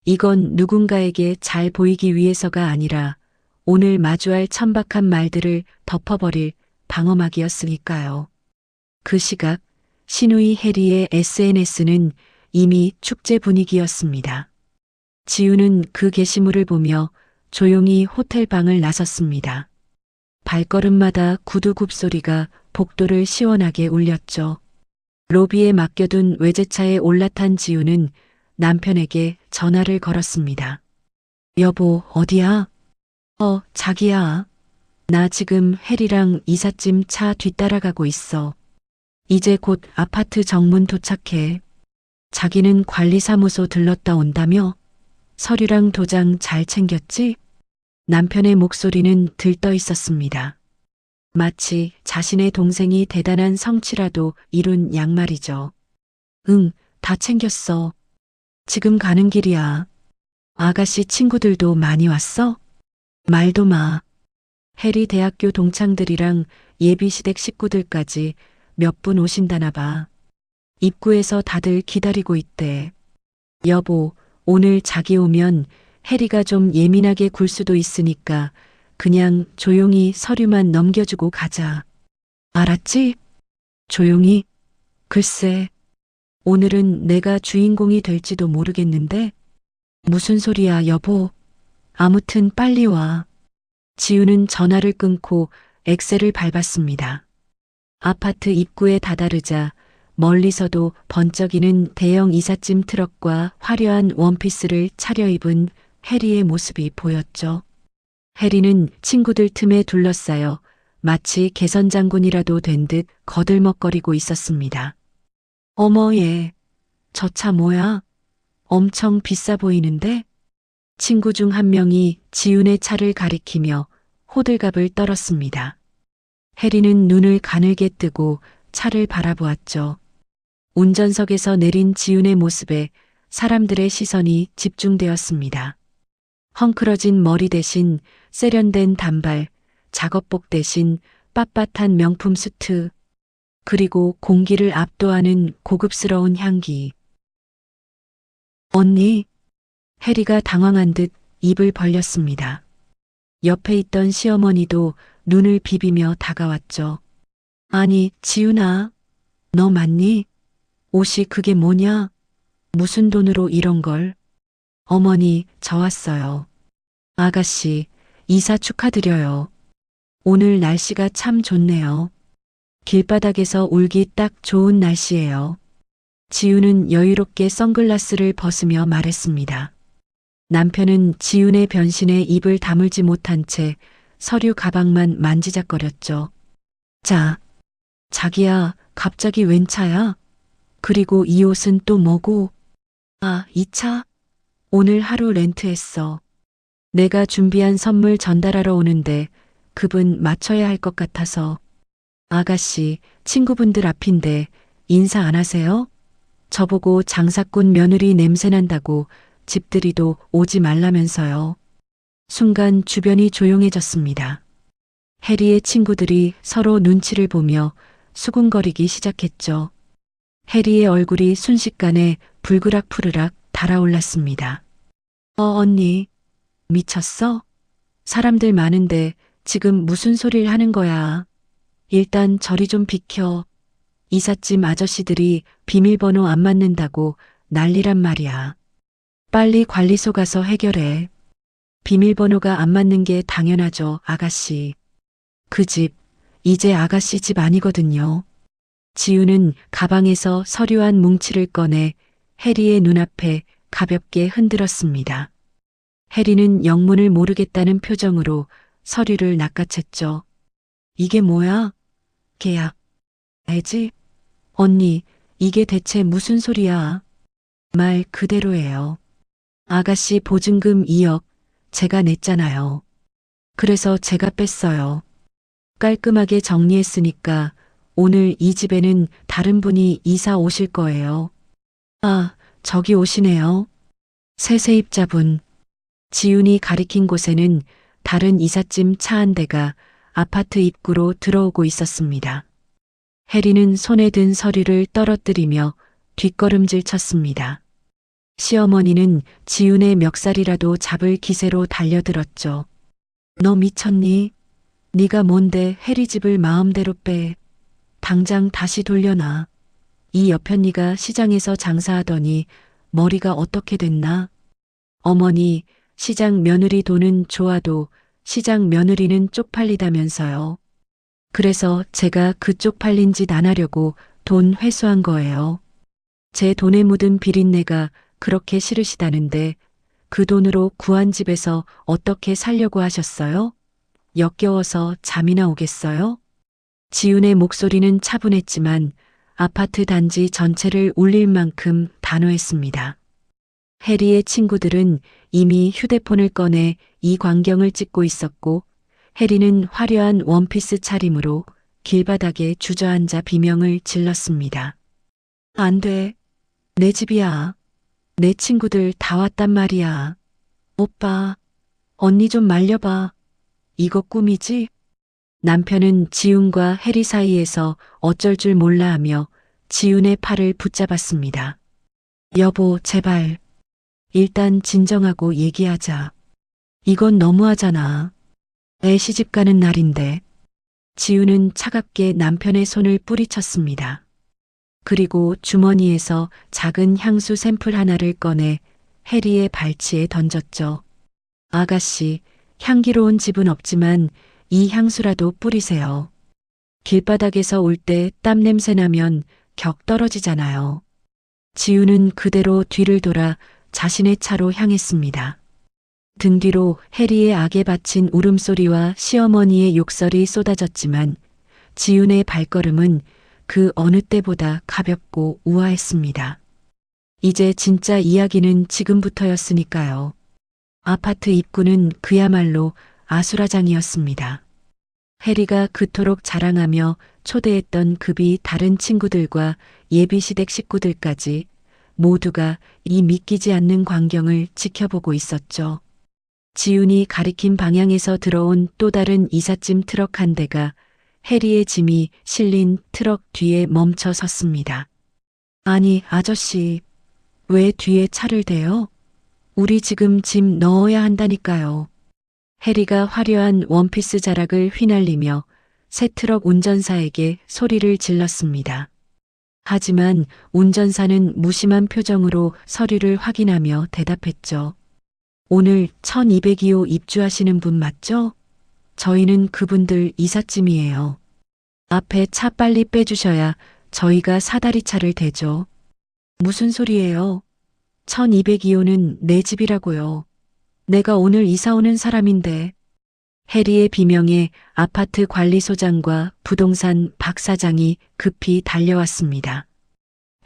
이건 누군가에게 잘 보이기 위해서가 아니라 오늘 마주할 천박한 말들을 덮어버릴 방어막이었으니까요. 그 시각 시누이 해리의 SNS는 이미 축제 분위기였습니다. 지우는 그 게시물을 보며 조용히 호텔 방을 나섰습니다. 발걸음마다 구두 굽소리가 복도를 시원하게 울렸죠. 로비에 맡겨둔 외제차에 올라탄 지우는 남편에게 전화를 걸었습니다. 여보, 어디야? 자기야. 나 지금 해리랑 이삿짐 차 뒤따라가고 있어. 이제 곧 아파트 정문 도착해. 자기는 관리사무소 들렀다 온다며? 서류랑 도장 잘 챙겼지? 남편의 목소리는 들떠 있었습니다. 마치 자신의 동생이 대단한 성취라도 이룬 양말이죠. 응, 다 챙겼어. 지금 가는 길이야. 아가씨 친구들도 많이 왔어? 말도 마. 해리 대학교 동창들이랑 예비시댁 식구들까지 몇 분 오신다나 봐. 입구에서 다들 기다리고 있대. 여보, 오늘 자기 오면 해리가 좀 예민하게 굴 수도 있으니까 그냥 조용히 서류만 넘겨주고 가자. 알았지? 조용히? 글쎄, 오늘은 내가 주인공이 될지도 모르겠는데? 무슨 소리야, 여보. 아무튼 빨리 와. 지우는 전화를 끊고 엑셀을 밟았습니다. 아파트 입구에 다다르자 멀리서도 번쩍이는 대형 이삿짐 트럭과 화려한 원피스를 차려입은 해리의 모습이 보였죠. 해리는 친구들 틈에 둘러싸여 마치 개선장군이라도 된 듯 거들먹거리고 있었습니다. 어머 얘, 저 차 뭐야? 엄청 비싸 보이는데? 친구 중 한 명이 지훈의 차를 가리키며 호들갑을 떨었습니다. 해리는 눈을 가늘게 뜨고 차를 바라보았죠. 운전석에서 내린 지훈의 모습에 사람들의 시선이 집중되었습니다. 헝클어진 머리 대신 세련된 단발, 작업복 대신 빳빳한 명품 수트, 그리고 공기를 압도하는 고급스러운 향기. 언니, 해리가 당황한 듯 입을 벌렸습니다. 옆에 있던 시어머니도 눈을 비비며 다가왔죠. 아니, 지훈아, 너 맞니? 옷이 그게 뭐냐? 무슨 돈으로 이런 걸? 어머니, 저 왔어요. 아가씨, 이사 축하드려요. 오늘 날씨가 참 좋네요. 길바닥에서 울기 딱 좋은 날씨예요. 지훈은 여유롭게 선글라스를 벗으며 말했습니다. 남편은 지훈의 변신에 입을 다물지 못한 채 서류 가방만 만지작거렸죠. 자, 자기야, 갑자기 웬 차야? 그리고 이 옷은 또 뭐고? 아, 이 차? 오늘 하루 렌트했어. 내가 준비한 선물 전달하러 오는데 급은 맞춰야 할 것 같아서. 아가씨, 친구분들 앞인데 인사 안 하세요? 저보고 장사꾼 며느리 냄새난다고 집들이도 오지 말라면서요. 순간 주변이 조용해졌습니다. 해리의 친구들이 서로 눈치를 보며 수군거리기 시작했죠. 해리의 얼굴이 순식간에 불그락푸르락 달아올랐습니다. 언니, 미쳤어? 사람들 많은데 지금 무슨 소리를 하는 거야? 일단 저리 좀 비켜. 이삿짐 아저씨들이 비밀번호 안 맞는다고 난리란 말이야. 빨리 관리소 가서 해결해. 비밀번호가 안 맞는 게 당연하죠, 아가씨. 그 집, 이제 아가씨 집 아니거든요. 지우는 가방에서 서류한 뭉치를 꺼내 해리의 눈앞에 가볍게 흔들었습니다. 해리는 영문을 모르겠다는 표정으로 서류를 낚아챘죠. 이게 뭐야? 계약. 알지? 언니, 이게 대체 무슨 소리야? 말 그대로예요. 아가씨 보증금 2억 제가 냈잖아요. 그래서 제가 뺐어요. 깔끔하게 정리했으니까 오늘 이 집에는 다른 분이 이사 오실 거예요. 아, 저기 오시네요. 새 세입자분. 지훈이 가리킨 곳에는 다른 이삿짐 차 한 대가 아파트 입구로 들어오고 있었습니다. 해리는 손에 든 서류를 떨어뜨리며 뒷걸음질 쳤습니다. 시어머니는 지훈의 멱살이라도 잡을 기세로 달려들었죠. 너 미쳤니? 네가 뭔데 해리 집을 마음대로 빼. 당장 다시 돌려놔. 이 여편네가 시장에서 장사하더니 머리가 어떻게 됐나? 어머니, 시장 며느리 돈은 좋아도 시장 며느리는 쪽팔리다면서요. 그래서 제가 그 쪽팔린 짓 안 하려고 돈 회수한 거예요. 제 돈에 묻은 비린내가 그렇게 싫으시다는데 그 돈으로 구한 집에서 어떻게 살려고 하셨어요? 역겨워서 잠이나 오겠어요? 지훈의 목소리는 차분했지만 아파트 단지 전체를 울릴 만큼 단호했습니다. 해리의 친구들은 이미 휴대폰을 꺼내 이 광경을 찍고 있었고 해리는 화려한 원피스 차림으로 길바닥에 주저앉아 비명을 질렀습니다. 안 돼. 내 집이야. 내 친구들 다 왔단 말이야. 오빠, 언니 좀 말려봐. 이거 꿈이지? 남편은 지훈과 해리 사이에서 어쩔 줄 몰라 하며 지훈의 팔을 붙잡았습니다. 여보, 제발. 일단 진정하고 얘기하자. 이건 너무하잖아. 애 시집 가는 날인데. 지우는 차갑게 남편의 손을 뿌리쳤습니다. 그리고 주머니에서 작은 향수 샘플 하나를 꺼내 해리의 발치에 던졌죠. 아가씨, 향기로운 집은 없지만 이 향수라도 뿌리세요. 길바닥에서 올 때 땀 냄새 나면 격 떨어지잖아요. 지우는 그대로 뒤를 돌아 자신의 차로 향했습니다. 등 뒤로 해리의 악에 바친 울음소리와 시어머니의 욕설이 쏟아졌지만 지훈의 발걸음은 그 어느 때보다 가볍고 우아했습니다. 이제 진짜 이야기는 지금부터였으니까요. 아파트 입구는 그야말로 아수라장이었습니다. 해리가 그토록 자랑하며 초대했던 급이 다른 친구들과 예비시댁 식구들까지 모두가 이 믿기지 않는 광경을 지켜보고 있었죠. 지훈이 가리킨 방향에서 들어온 또 다른 이삿짐 트럭 한 대가 해리의 짐이 실린 트럭 뒤에 멈춰 섰습니다. 아니, 아저씨, 왜 뒤에 차를 대요? 우리 지금 짐 넣어야 한다니까요. 해리가 화려한 원피스 자락을 휘날리며 새 트럭 운전사에게 소리를 질렀습니다. 하지만 운전사는 무심한 표정으로 서류를 확인하며 대답했죠. 오늘 1202호 입주하시는 분 맞죠? 저희는 그분들 이삿짐이에요. 앞에 차 빨리 빼주셔야 저희가 사다리 차를 대죠. 무슨 소리예요? 1202호는 내 집이라고요. 내가 오늘 이사 오는 사람인데. 해리의 비명에 아파트 관리소장과 부동산 박 사장이 급히 달려왔습니다.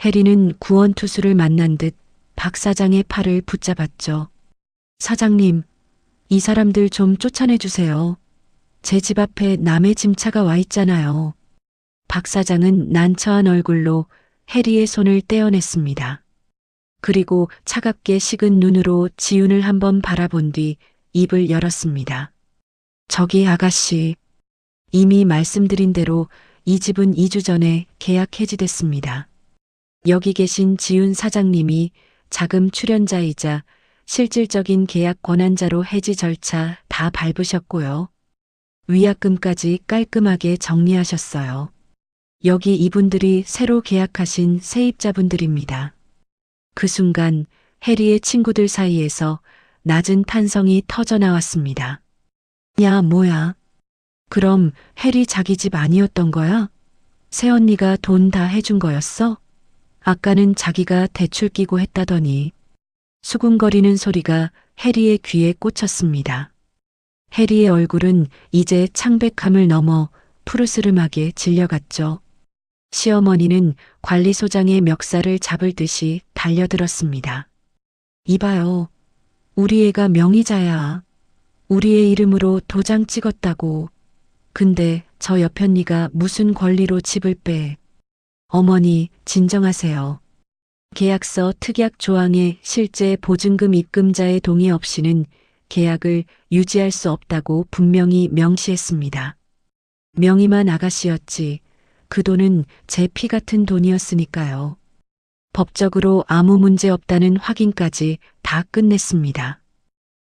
해리는 구원투수를 만난 듯 박 사장의 팔을 붙잡았죠. 사장님, 이 사람들 좀 쫓아내주세요. 제 집 앞에 남의 짐차가 와 있잖아요. 박 사장은 난처한 얼굴로 해리의 손을 떼어냈습니다. 그리고 차갑게 식은 눈으로 지훈을 한번 바라본 뒤 입을 열었습니다. 저기 아가씨, 이미 말씀드린 대로 이 집은 2주 전에 계약 해지됐습니다. 여기 계신 지훈 사장님이 자금 출연자이자 실질적인 계약 권한자로 해지 절차 다 밟으셨고요. 위약금까지 깔끔하게 정리하셨어요. 여기 이분들이 새로 계약하신 세입자분들입니다. 그 순간 해리의 친구들 사이에서 낮은 탄성이 터져 나왔습니다. 야, 뭐야? 그럼 해리 자기 집 아니었던 거야? 새언니가 돈 다 해준 거였어? 아까는 자기가 대출 끼고 했다더니. 수군거리는 소리가 해리의 귀에 꽂혔습니다. 해리의 얼굴은 이제 창백함을 넘어 푸르스름하게 질려갔죠. 시어머니는 관리소장의 멱살을 잡을 듯이 달려들었습니다. 이봐요. 우리 애가 명의자야. 우리 애 이름으로 도장 찍었다고. 근데 저 여편니가 무슨 권리로 집을 빼. 어머니, 진정하세요. 계약서 특약 조항에 실제 보증금 입금자의 동의 없이는 계약을 유지할 수 없다고 분명히 명시했습니다. 명의만 아가씨였지 그 돈은 제 피 같은 돈이었으니까요. 법적으로 아무 문제 없다는 확인까지 다 끝냈습니다.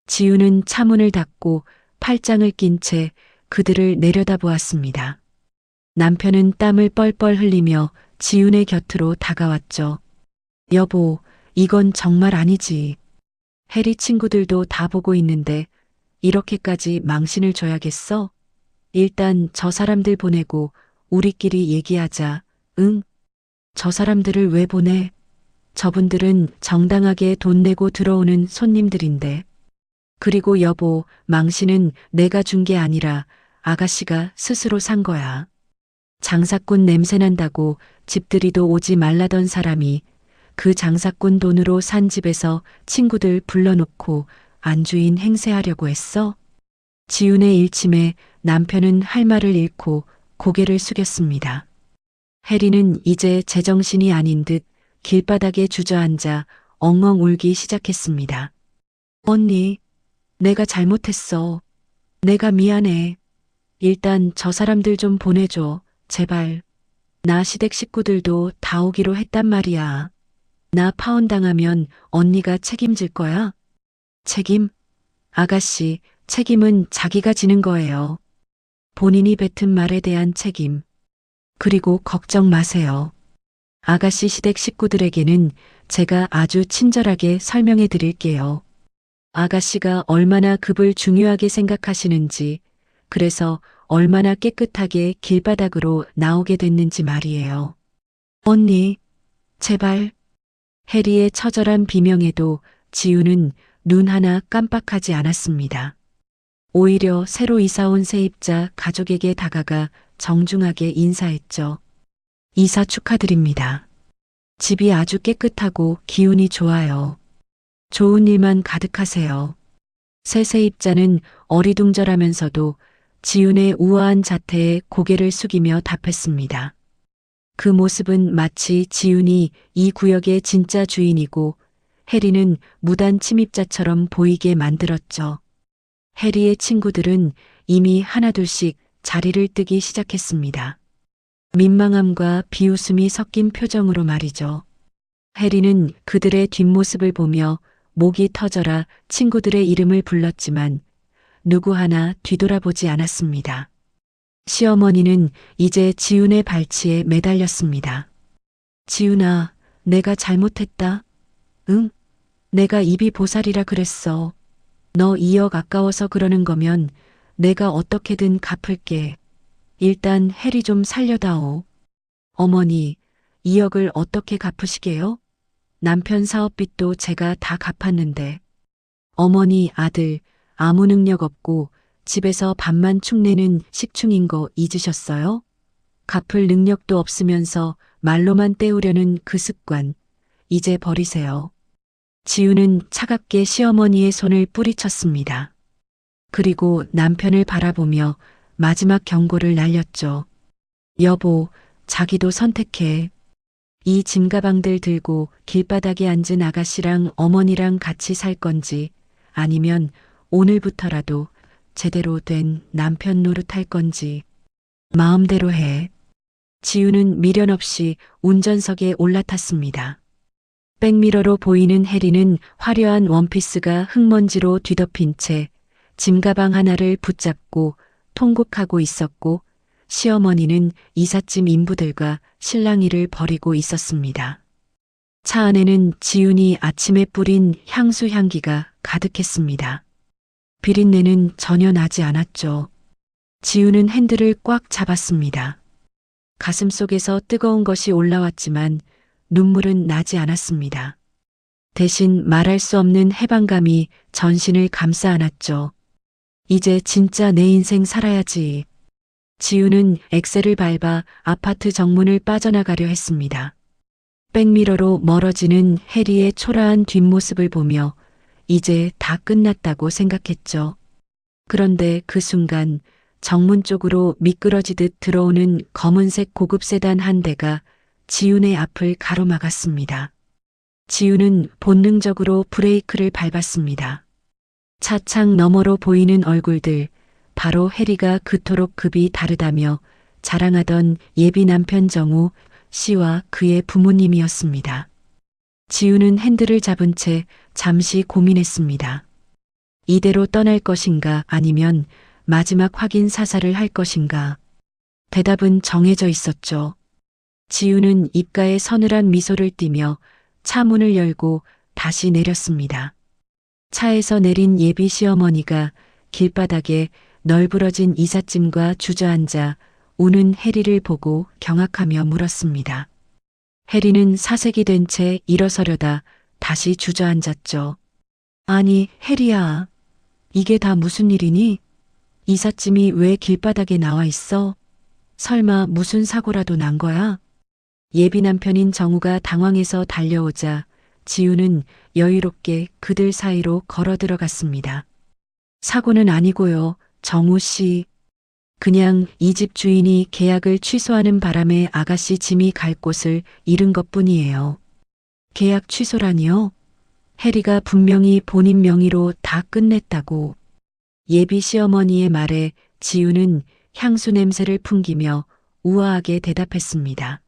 지우는 차문을 닫고 팔짱을 낀 채 그들을 내려다보았습니다. 남편은 땀을 뻘뻘 흘리며 지훈의 곁으로 다가왔죠. 여보, 이건 정말 아니지. 해리 친구들도 다 보고 있는데 이렇게까지 망신을 줘야겠어? 일단 저 사람들 보내고 우리끼리 얘기하자. 응? 저 사람들을 왜 보내? 저분들은 정당하게 돈 내고 들어오는 손님들인데. 그리고 여보, 망신은 내가 준 게 아니라 아가씨가 스스로 산 거야. 장사꾼 냄새난다고 집들이도 오지 말라던 사람이 그 장사꾼 돈으로 산 집에서 친구들 불러놓고 안주인 행세하려고 했어? 지훈의 일침에 남편은 할 말을 잃고 고개를 숙였습니다. 해리는 이제 제정신이 아닌 듯 길바닥에 주저앉아 엉엉 울기 시작했습니다. 언니, 내가 잘못했어. 내가 미안해. 일단 저 사람들 좀 보내줘. 제발. 나 시댁 식구들도 다 오기로 했단 말이야. 나 파혼당하면 언니가 책임질 거야? 책임? 아가씨, 책임은 자기가 지는 거예요. 본인이 뱉은 말에 대한 책임. 그리고 걱정 마세요. 아가씨 시댁 식구들에게는 제가 아주 친절하게 설명해 드릴게요. 아가씨가 얼마나 급을 중요하게 생각하시는지, 그래서 얼마나 깨끗하게 길바닥으로 나오게 됐는지 말이에요. 언니, 제발. 해리의 처절한 비명에도 지우는 눈 하나 깜빡하지 않았습니다. 오히려 새로 이사온 세입자 가족에게 다가가 정중하게 인사했죠. 이사 축하드립니다. 집이 아주 깨끗하고 기운이 좋아요. 좋은 일만 가득하세요. 새 세입자는 어리둥절하면서도 지훈의 우아한 자태에 고개를 숙이며 답했습니다. 그 모습은 마치 지훈이 이 구역의 진짜 주인이고 해리는 무단 침입자처럼 보이게 만들었죠. 해리의 친구들은 이미 하나둘씩 자리를 뜨기 시작했습니다. 민망함과 비웃음이 섞인 표정으로 말이죠. 해리는 그들의 뒷모습을 보며 목이 터져라 친구들의 이름을 불렀지만 누구 하나 뒤돌아보지 않았습니다. 시어머니는 이제 지훈의 발치에 매달렸습니다. 지훈아, 내가 잘못했다. 응? 내가 입이 보살이라 그랬어. 너 2억 아까워서 그러는 거면 내가 어떻게든 갚을게. 일단 해리 좀 살려다오. 어머니, 2억을 어떻게 갚으시게요? 남편 사업빚도 제가 다 갚았는데. 어머니 아들 아무 능력 없고 집에서 밥만 축내는 식충인 거 잊으셨어요? 갚을 능력도 없으면서 말로만 때우려는 그 습관, 이제 버리세요. 지우는 차갑게 시어머니의 손을 뿌리쳤습니다. 그리고 남편을 바라보며 마지막 경고를 날렸죠. 여보, 자기도 선택해. 이 짐가방들 들고 길바닥에 앉은 아가씨랑 어머니랑 같이 살 건지 아니면 오늘부터라도 제대로 된 남편 노릇할 건지 마음대로 해. 지우는 미련 없이 운전석에 올라탔습니다. 백미러로 보이는 해리는 화려한 원피스가 흙먼지로 뒤덮인 채 짐가방 하나를 붙잡고 통곡하고 있었고 시어머니는 이삿짐 인부들과 실랑이를 벌이고 있었습니다. 차 안에는 지훈이 아침에 뿌린 향수 향기가 가득했습니다. 비린내는 전혀 나지 않았죠. 지훈은 핸들을 꽉 잡았습니다. 가슴속에서 뜨거운 것이 올라왔지만 눈물은 나지 않았습니다. 대신 말할 수 없는 해방감이 전신을 감싸 안았죠. 이제 진짜 내 인생 살아야지. 지우는 엑셀을 밟아 아파트 정문을 빠져나가려 했습니다. 백미러로 멀어지는 해리의 초라한 뒷모습을 보며 이제 다 끝났다고 생각했죠. 그런데 그 순간 정문 쪽으로 미끄러지듯 들어오는 검은색 고급 세단 한 대가 지훈의 앞을 가로막았습니다. 지훈은 본능적으로 브레이크를 밟았습니다. 차창 너머로 보이는 얼굴들, 바로 해리가 그토록 급이 다르다며 자랑하던 예비 남편 정우 씨와 그의 부모님이었습니다. 지우는 핸들을 잡은 채 잠시 고민했습니다. 이대로 떠날 것인가 아니면 마지막 확인 사살을 할 것인가. 대답은 정해져 있었죠. 지우는 입가에 서늘한 미소를 띠며 차 문을 열고 다시 내렸습니다. 차에서 내린 예비 시어머니가 길바닥에 널브러진 이삿짐과 주저앉아 우는 해리를 보고 경악하며 물었습니다. 해리는 사색이 된 채 일어서려다 다시 주저앉았죠. 아니, 해리야. 이게 다 무슨 일이니? 이삿짐이 왜 길바닥에 나와 있어? 설마 무슨 사고라도 난 거야? 예비 남편인 정우가 당황해서 달려오자 지우는 여유롭게 그들 사이로 걸어 들어갔습니다. 사고는 아니고요, 정우 씨. 그냥 이 집 주인이 계약을 취소하는 바람에 아가씨 짐이 갈 곳을 잃은 것뿐이에요. 계약 취소라니요? 해리가 분명히 본인 명의로 다 끝냈다고. 예비 시어머니의 말에 지우는 향수 냄새를 풍기며 우아하게 대답했습니다.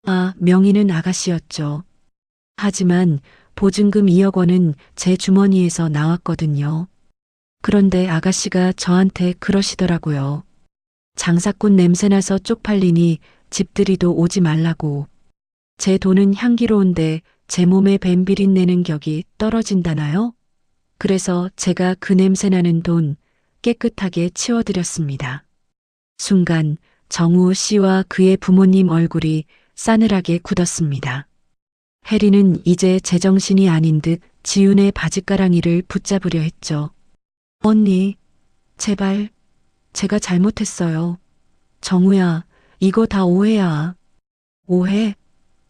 아, 명의는 아가씨였죠. 하지만 보증금 2억 원은 제 주머니에서 나왔거든요. 그런데 아가씨가 저한테 그러시더라고요. 장사꾼 냄새나서 쪽팔리니 집들이도 오지 말라고. 제 돈은 향기로운데 제 몸에 뱀 비린내는 격이 떨어진다나요? 그래서 제가 그 냄새나는 돈 깨끗하게 치워드렸습니다. 순간 정우 씨와 그의 부모님 얼굴이 싸늘하게 굳었습니다. 해리는 이제 제정신이 아닌 듯 지윤의 바짓가랑이를 붙잡으려 했죠. 언니, 제발, 제가 잘못했어요. 정우야, 이거 다 오해야. 오해?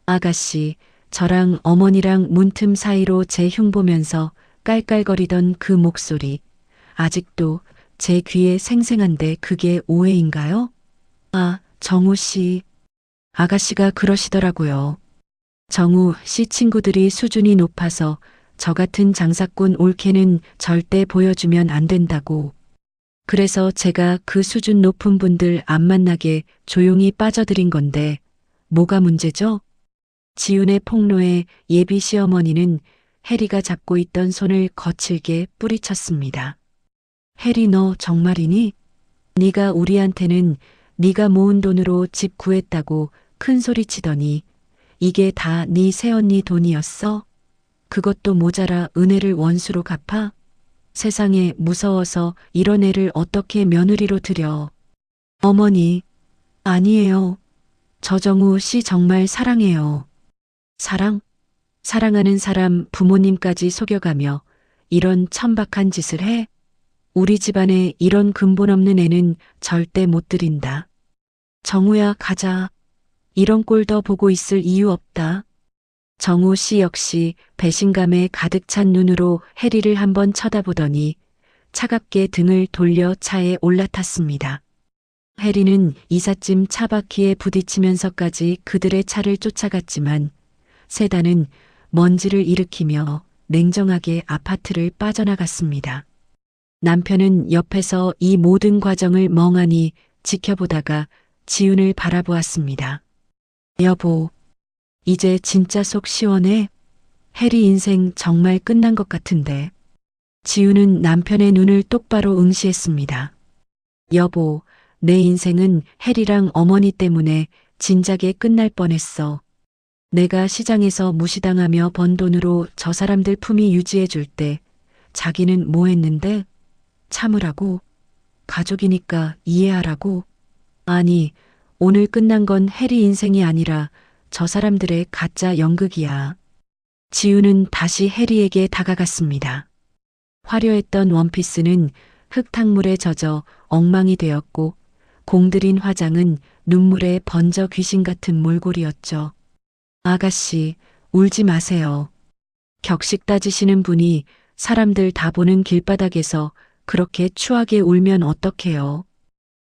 아가씨, 저랑 어머니랑 문틈 사이로 제 흉 보면서 깔깔거리던 그 목소리, 아직도 제 귀에 생생한데 그게 오해인가요? 아, 정우 씨. 아가씨가 그러시더라고요. 정우 씨 친구들이 수준이 높아서 저 같은 장사꾼 올케는 절대 보여주면 안 된다고. 그래서 제가 그 수준 높은 분들 안 만나게 조용히 빠져들인 건데 뭐가 문제죠? 지윤의 폭로에 예비 시어머니는 해리가 잡고 있던 손을 거칠게 뿌리쳤습니다. 해리 너 정말이니? 네가 우리한테는 네가 모은 돈으로 집 구했다고 큰 소리 치더니 이게 다 네 새언니 돈이었어? 그것도 모자라 은혜를 원수로 갚아? 세상에 무서워서 이런 애를 어떻게 며느리로 들여. 어머니, 아니에요. 저정우 씨 정말 사랑해요. 사랑? 사랑하는 사람 부모님까지 속여가며 이런 천박한 짓을 해? 우리 집안에 이런 근본 없는 애는 절대 못 들인다. 정우야 가자. 이런 꼴 더 보고 있을 이유 없다. 정우 씨 역시 배신감에 가득 찬 눈으로 해리를 한번 쳐다보더니 차갑게 등을 돌려 차에 올라탔습니다. 해리는 이삿짐 차바퀴에 부딪히면서까지 그들의 차를 쫓아갔지만 세단은 먼지를 일으키며 냉정하게 아파트를 빠져나갔습니다. 남편은 옆에서 이 모든 과정을 멍하니 지켜보다가 지윤을 바라보았습니다. 여보, 이제 진짜 속 시원해? 해리 인생 정말 끝난 것 같은데. 지윤은 남편의 눈을 똑바로 응시했습니다. 여보, 내 인생은 해리랑 어머니 때문에 진작에 끝날 뻔했어. 내가 시장에서 무시당하며 번 돈으로 저 사람들 품위 유지해 줄 때 자기는 뭐 했는데? 참으라고? 가족이니까 이해하라고? 아니, 오늘 끝난 건 해리 인생이 아니라 저 사람들의 가짜 연극이야. 지우는 다시 해리에게 다가갔습니다. 화려했던 원피스는 흙탕물에 젖어 엉망이 되었고 공들인 화장은 눈물에 번져 귀신 같은 몰골이었죠. 아가씨, 울지 마세요. 격식 따지시는 분이 사람들 다 보는 길바닥에서 그렇게 추하게 울면 어떡해요.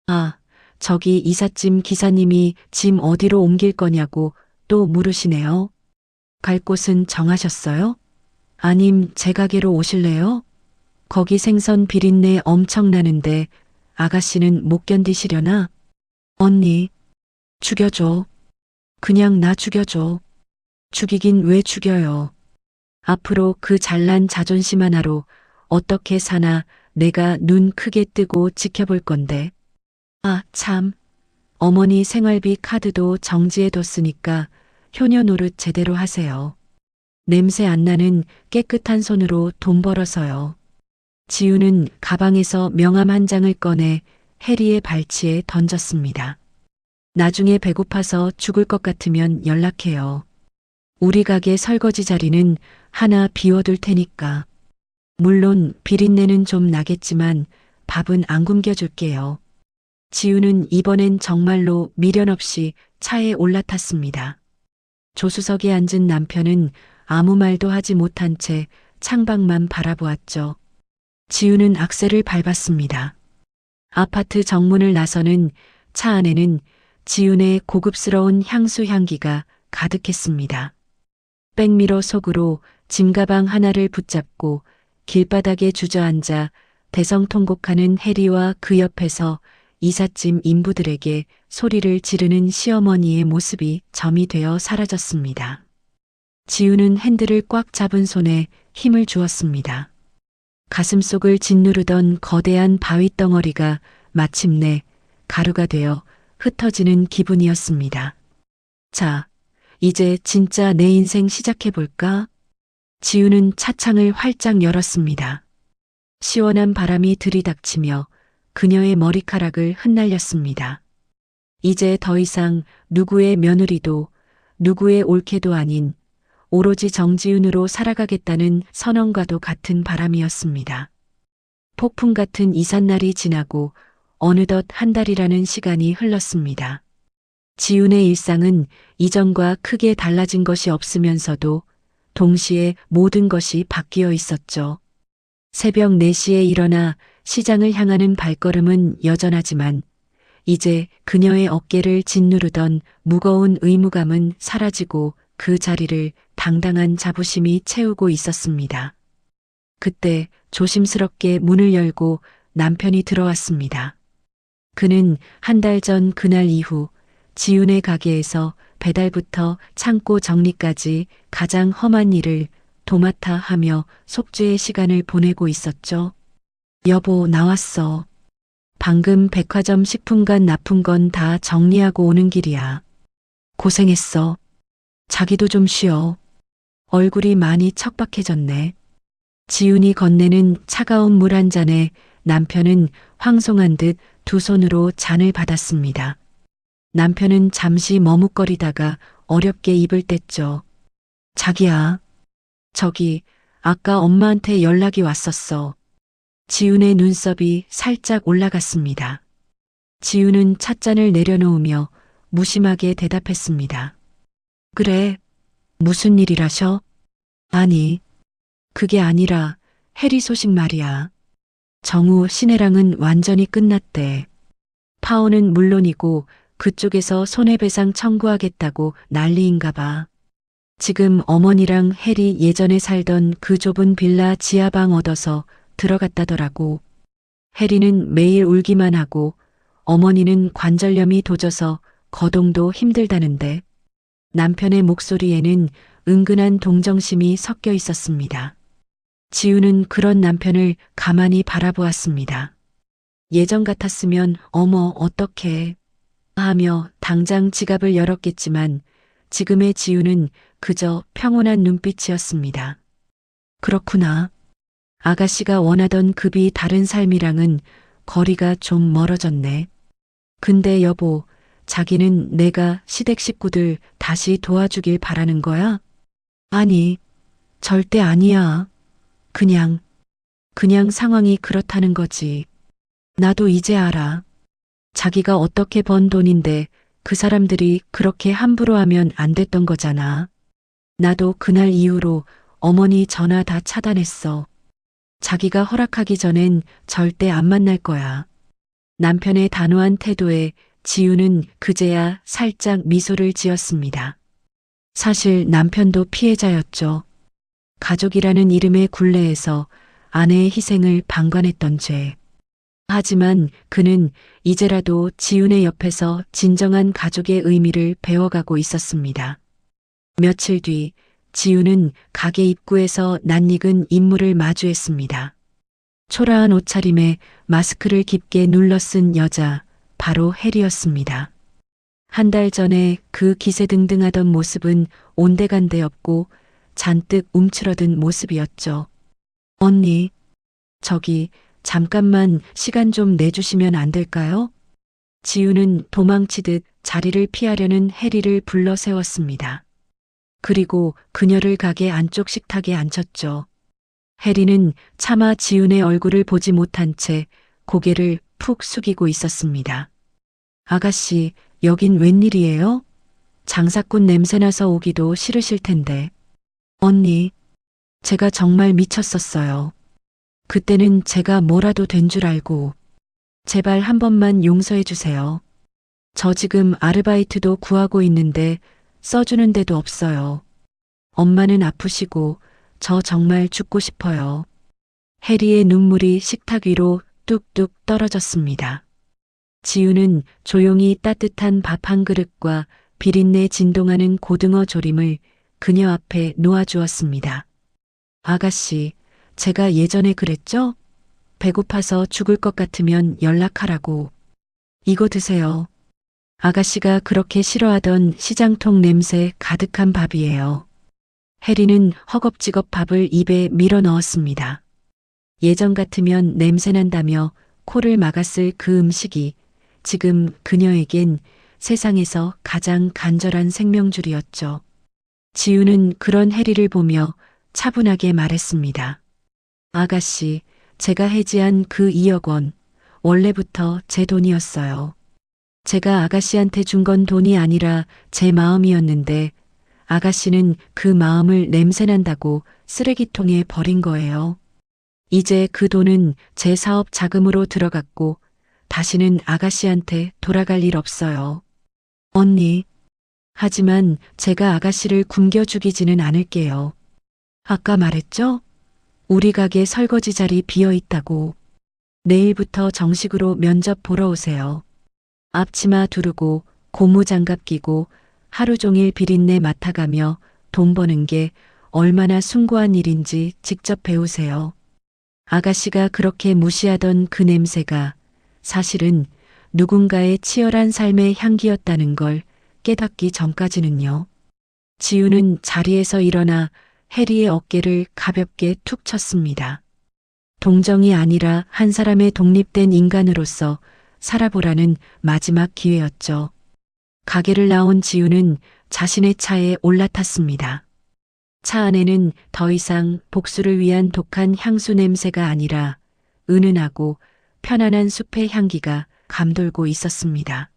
아, 저기 이삿짐 기사님이 짐 어디로 옮길 거냐고 또 물으시네요. 갈 곳은 정하셨어요? 아님 제 가게로 오실래요? 거기 생선 비린내 엄청 나는데 아가씨는 못 견디시려나? 언니, 죽여줘. 그냥 나 죽여줘. 죽이긴 왜 죽여요. 앞으로 그 잘난 자존심 하나로 어떻게 사나 내가 눈 크게 뜨고 지켜볼 건데. 아, 참. 어머니 생활비 카드도 정지해뒀으니까 효녀 노릇 제대로 하세요. 냄새 안 나는 깨끗한 손으로 돈 벌어서요. 지우는 가방에서 명함 한 장을 꺼내 해리의 발치에 던졌습니다. 나중에 배고파서 죽을 것 같으면 연락해요. 우리 가게 설거지 자리는 하나 비워둘 테니까. 물론 비린내는 좀 나겠지만 밥은 안 굶겨줄게요. 지우는 이번엔 정말로 미련 없이 차에 올라탔습니다. 조수석에 앉은 남편은 아무 말도 하지 못한 채 창밖만 바라보았죠. 지우는 악셀을 밟았습니다. 아파트 정문을 나서는 차 안에는 지윤의 고급스러운 향수 향기가 가득했습니다. 백미러 속으로 짐가방 하나를 붙잡고 길바닥에 주저앉아 대성통곡하는 해리와 그 옆에서 이삿짐 인부들에게 소리를 지르는 시어머니의 모습이 점이 되어 사라졌습니다. 지우는 핸들을 꽉 잡은 손에 힘을 주었습니다. 가슴속을 짓누르던 거대한 바위 덩어리가 마침내 가루가 되어 흩어지는 기분이었습니다. 자, 이제 진짜 내 인생 시작해볼까? 지우는 차창을 활짝 열었습니다. 시원한 바람이 들이닥치며 그녀의 머리카락을 흩날렸습니다. 이제 더 이상 누구의 며느리도 누구의 올케도 아닌 오로지 정지훈으로 살아가겠다는 선언과도 같은 바람이었습니다. 폭풍 같은 이삿날이 지나고 어느덧 한 달이라는 시간이 흘렀습니다. 지훈의 일상은 이전과 크게 달라진 것이 없으면서도 동시에 모든 것이 바뀌어 있었죠. 새벽 4시에 일어나 시장을 향하는 발걸음은 여전하지만 이제 그녀의 어깨를 짓누르던 무거운 의무감은 사라지고 그 자리를 당당한 자부심이 채우고 있었습니다. 그때 조심스럽게 문을 열고 남편이 들어왔습니다. 그는 한 달 전 그날 이후 지훈의 가게에서 배달부터 창고 정리까지 가장 험한 일을 도맡아 하며 속죄의 시간을 보내고 있었죠. 여보, 나왔어. 방금 백화점 식품관 납품 건 다 정리하고 오는 길이야. 고생했어. 자기도 좀 쉬어. 얼굴이 많이 척박해졌네. 지훈이 건네는 차가운 물 한 잔에 남편은 황송한 듯 두 손으로 잔을 받았습니다. 남편은 잠시 머뭇거리다가 어렵게 입을 뗐죠. 자기야. 저기, 아까 엄마한테 연락이 왔었어. 지훈의 눈썹이 살짝 올라갔습니다. 지훈은 찻잔을 내려놓으며 무심하게 대답했습니다. 그래, 무슨 일이라셔? 아니, 그게 아니라 해리 소식 말이야. 정우 신혜랑은 완전히 끝났대. 파혼은 물론이고 그쪽에서 손해배상 청구하겠다고 난리인가 봐. 지금 어머니랑 해리 예전에 살던 그 좁은 빌라 지하방 얻어서 들어갔다더라고. 해리는 매일 울기만 하고 어머니는 관절염이 도져서 거동도 힘들다는데 남편의 목소리에는 은근한 동정심이 섞여 있었습니다. 지우는 그런 남편을 가만히 바라보았습니다. 예전 같았으면 어머 어떡해 하며 당장 지갑을 열었겠지만 지금의 지우는 그저 평온한 눈빛이었습니다. 그렇구나. 아가씨가 원하던 급이 다른 삶이랑은 거리가 좀 멀어졌네. 근데 여보, 자기는 내가 시댁 식구들 다시 도와주길 바라는 거야? 아니, 절대 아니야. 그냥 상황이 그렇다는 거지. 나도 이제 알아. 자기가 어떻게 번 돈인데 그 사람들이 그렇게 함부로 하면 안 됐던 거잖아. 나도 그날 이후로 어머니 전화 다 차단했어. 자기가 허락하기 전엔 절대 안 만날 거야. 남편의 단호한 태도에 지우는 그제야 살짝 미소를 지었습니다. 사실 남편도 피해자였죠. 가족이라는 이름의 굴레에서 아내의 희생을 방관했던 죄. 하지만 그는 이제라도 지훈의 옆에서 진정한 가족의 의미를 배워가고 있었습니다. 며칠 뒤 지훈은 가게 입구에서 낯익은 인물을 마주했습니다. 초라한 옷차림에 마스크를 깊게 눌러 쓴 여자, 바로 해리였습니다. 한 달 전에 그 기세등등하던 모습은 온데간데 없고 잔뜩 움츠러든 모습이었죠. 언니, 저기 잠깐만 시간 좀 내주시면 안 될까요? 지우는 도망치듯 자리를 피하려는 해리를 불러 세웠습니다. 그리고 그녀를 가게 안쪽 식탁에 앉혔죠. 해리는 차마 지훈의 얼굴을 보지 못한 채 고개를 푹 숙이고 있었습니다. 아가씨, 여긴 웬일이에요? 장사꾼 냄새나서 오기도 싫으실 텐데. 언니, 제가 정말 미쳤었어요. 그때는 제가 뭐라도 된 줄 알고. 제발 한 번만 용서해 주세요. 저 지금 아르바이트도 구하고 있는데 써주는 데도 없어요. 엄마는 아프시고 저 정말 죽고 싶어요. 해리의 눈물이 식탁 위로 뚝뚝 떨어졌습니다. 지우는 조용히 따뜻한 밥 한 그릇과 비린내 진동하는 고등어 조림을 그녀 앞에 놓아주었습니다. 아가씨, 제가 예전에 그랬죠? 배고파서 죽을 것 같으면 연락하라고. 이거 드세요. 아가씨가 그렇게 싫어하던 시장통 냄새 가득한 밥이에요. 해리는 허겁지겁 밥을 입에 밀어 넣었습니다. 예전 같으면 냄새난다며 코를 막았을 그 음식이 지금 그녀에겐 세상에서 가장 간절한 생명줄이었죠. 지우는 그런 해리를 보며 차분하게 말했습니다. 아가씨, 제가 해지한 그 2억 원, 원래부터 제 돈이었어요. 제가 아가씨한테 준 건 돈이 아니라 제 마음이었는데 아가씨는 그 마음을 냄새난다고 쓰레기통에 버린 거예요. 이제 그 돈은 제 사업 자금으로 들어갔고 다시는 아가씨한테 돌아갈 일 없어요. 언니. 하지만 제가 아가씨를 굶겨 죽이지는 않을게요. 아까 말했죠? 우리 가게 설거지 자리 비어 있다고. 내일부터 정식으로 면접 보러 오세요. 앞치마 두르고 고무장갑 끼고 하루 종일 비린내 맡아가며 돈 버는 게 얼마나 숭고한 일인지 직접 배우세요. 아가씨가 그렇게 무시하던 그 냄새가 사실은 누군가의 치열한 삶의 향기였다는 걸 깨닫기 전까지는요. 지우는 자리에서 일어나 해리의 어깨를 가볍게 툭 쳤습니다. 동정이 아니라 한 사람의 독립된 인간으로서 살아보라는 마지막 기회였죠. 가게를 나온 지우는 자신의 차에 올라탔습니다. 차 안에는 더 이상 복수를 위한 독한 향수 냄새가 아니라 은은하고 편안한 숲의 향기가 감돌고 있었습니다.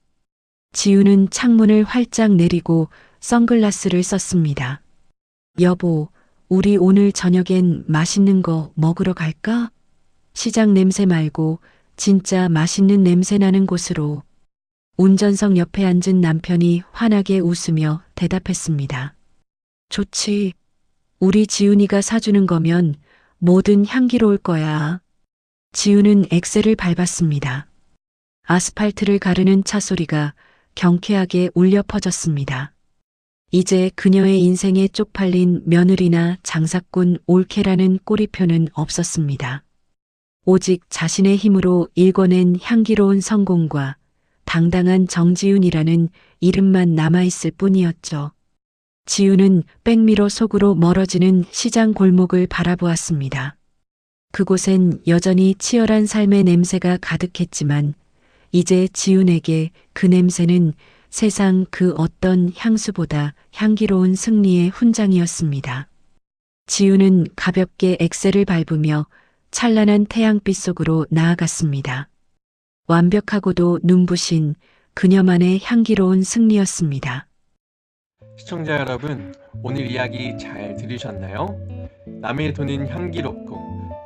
지우는 창문을 활짝 내리고 선글라스를 썼습니다. 여보, 우리 오늘 저녁엔 맛있는 거 먹으러 갈까? 시장 냄새 말고 진짜 맛있는 냄새 나는 곳으로. 운전석 옆에 앉은 남편이 환하게 웃으며 대답했습니다. 좋지. 우리 지훈이가 사주는 거면 뭐든 향기로울 거야. 지훈은 엑셀을 밟았습니다. 아스팔트를 가르는 차 소리가 경쾌하게 울려 퍼졌습니다. 이제 그녀의 인생에 쪽팔린 며느리나 장사꾼 올케라는 꼬리표는 없었습니다. 오직 자신의 힘으로 일궈낸 향기로운 성공과 당당한 정지훈이라는 이름만 남아있을 뿐이었죠. 지훈은 백미러 속으로 멀어지는 시장 골목을 바라보았습니다. 그곳엔 여전히 치열한 삶의 냄새가 가득했지만 이제 지훈에게 그 냄새는 세상 그 어떤 향수보다 향기로운 승리의 훈장이었습니다. 지훈은 가볍게 엑셀을 밟으며 찬란한 태양빛 속으로 나아갔습니다. 완벽하고도 눈부신 그녀만의 향기로운 승리였습니다. 시청자 여러분, 오늘 이야기 잘 들으셨나요? 남의 돈은 향기롭고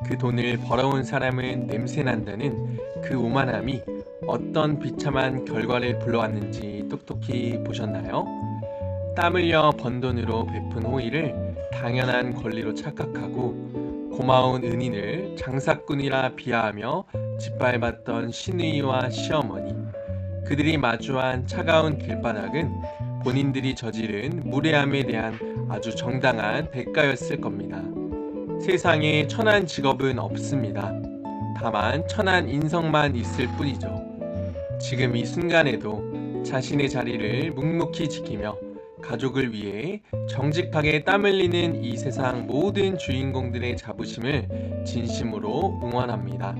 그 돈을 벌어온 사람은 냄새난다는 그 오만함이 어떤 비참한 결과를 불러왔는지 똑똑히 보셨나요? 땀 흘려 번 돈으로 베푼 호의를 당연한 권리로 착각하고 고마운 은인을 장사꾼이라 비하하며 짓밟았던 시누이와 시어머니, 그들이 마주한 차가운 길바닥은 본인들이 저지른 무례함에 대한 아주 정당한 대가였을 겁니다. 세상에 천한 직업은 없습니다. 다만 천한 인성만 있을 뿐이죠. 지금 이 순간에도 자신의 자리를 묵묵히 지키며 가족을 위해 정직하게 땀 흘리는 이 세상 모든 주인공들의 자부심을 진심으로 응원합니다.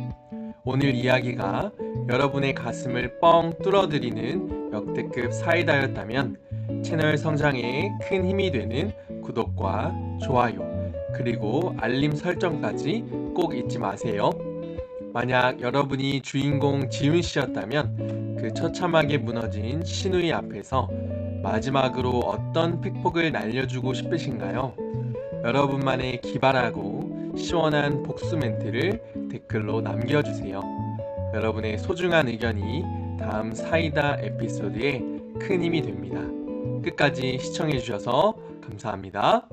오늘 이야기가 여러분의 가슴을 뻥 뚫어드리는 역대급 사이다였다면 채널 성장에 큰 힘이 되는 구독과 좋아요 그리고 알림 설정까지 꼭 잊지 마세요. 만약 여러분이 주인공 지훈 씨였다면 그 처참하게 무너진 시누이 앞에서 마지막으로 어떤 픽폭을 날려주고 싶으신가요? 여러분만의 기발하고 시원한 복수 멘트를 댓글로 남겨주세요. 여러분의 소중한 의견이 다음 사이다 에피소드에 큰 힘이 됩니다. 끝까지 시청해주셔서 감사합니다.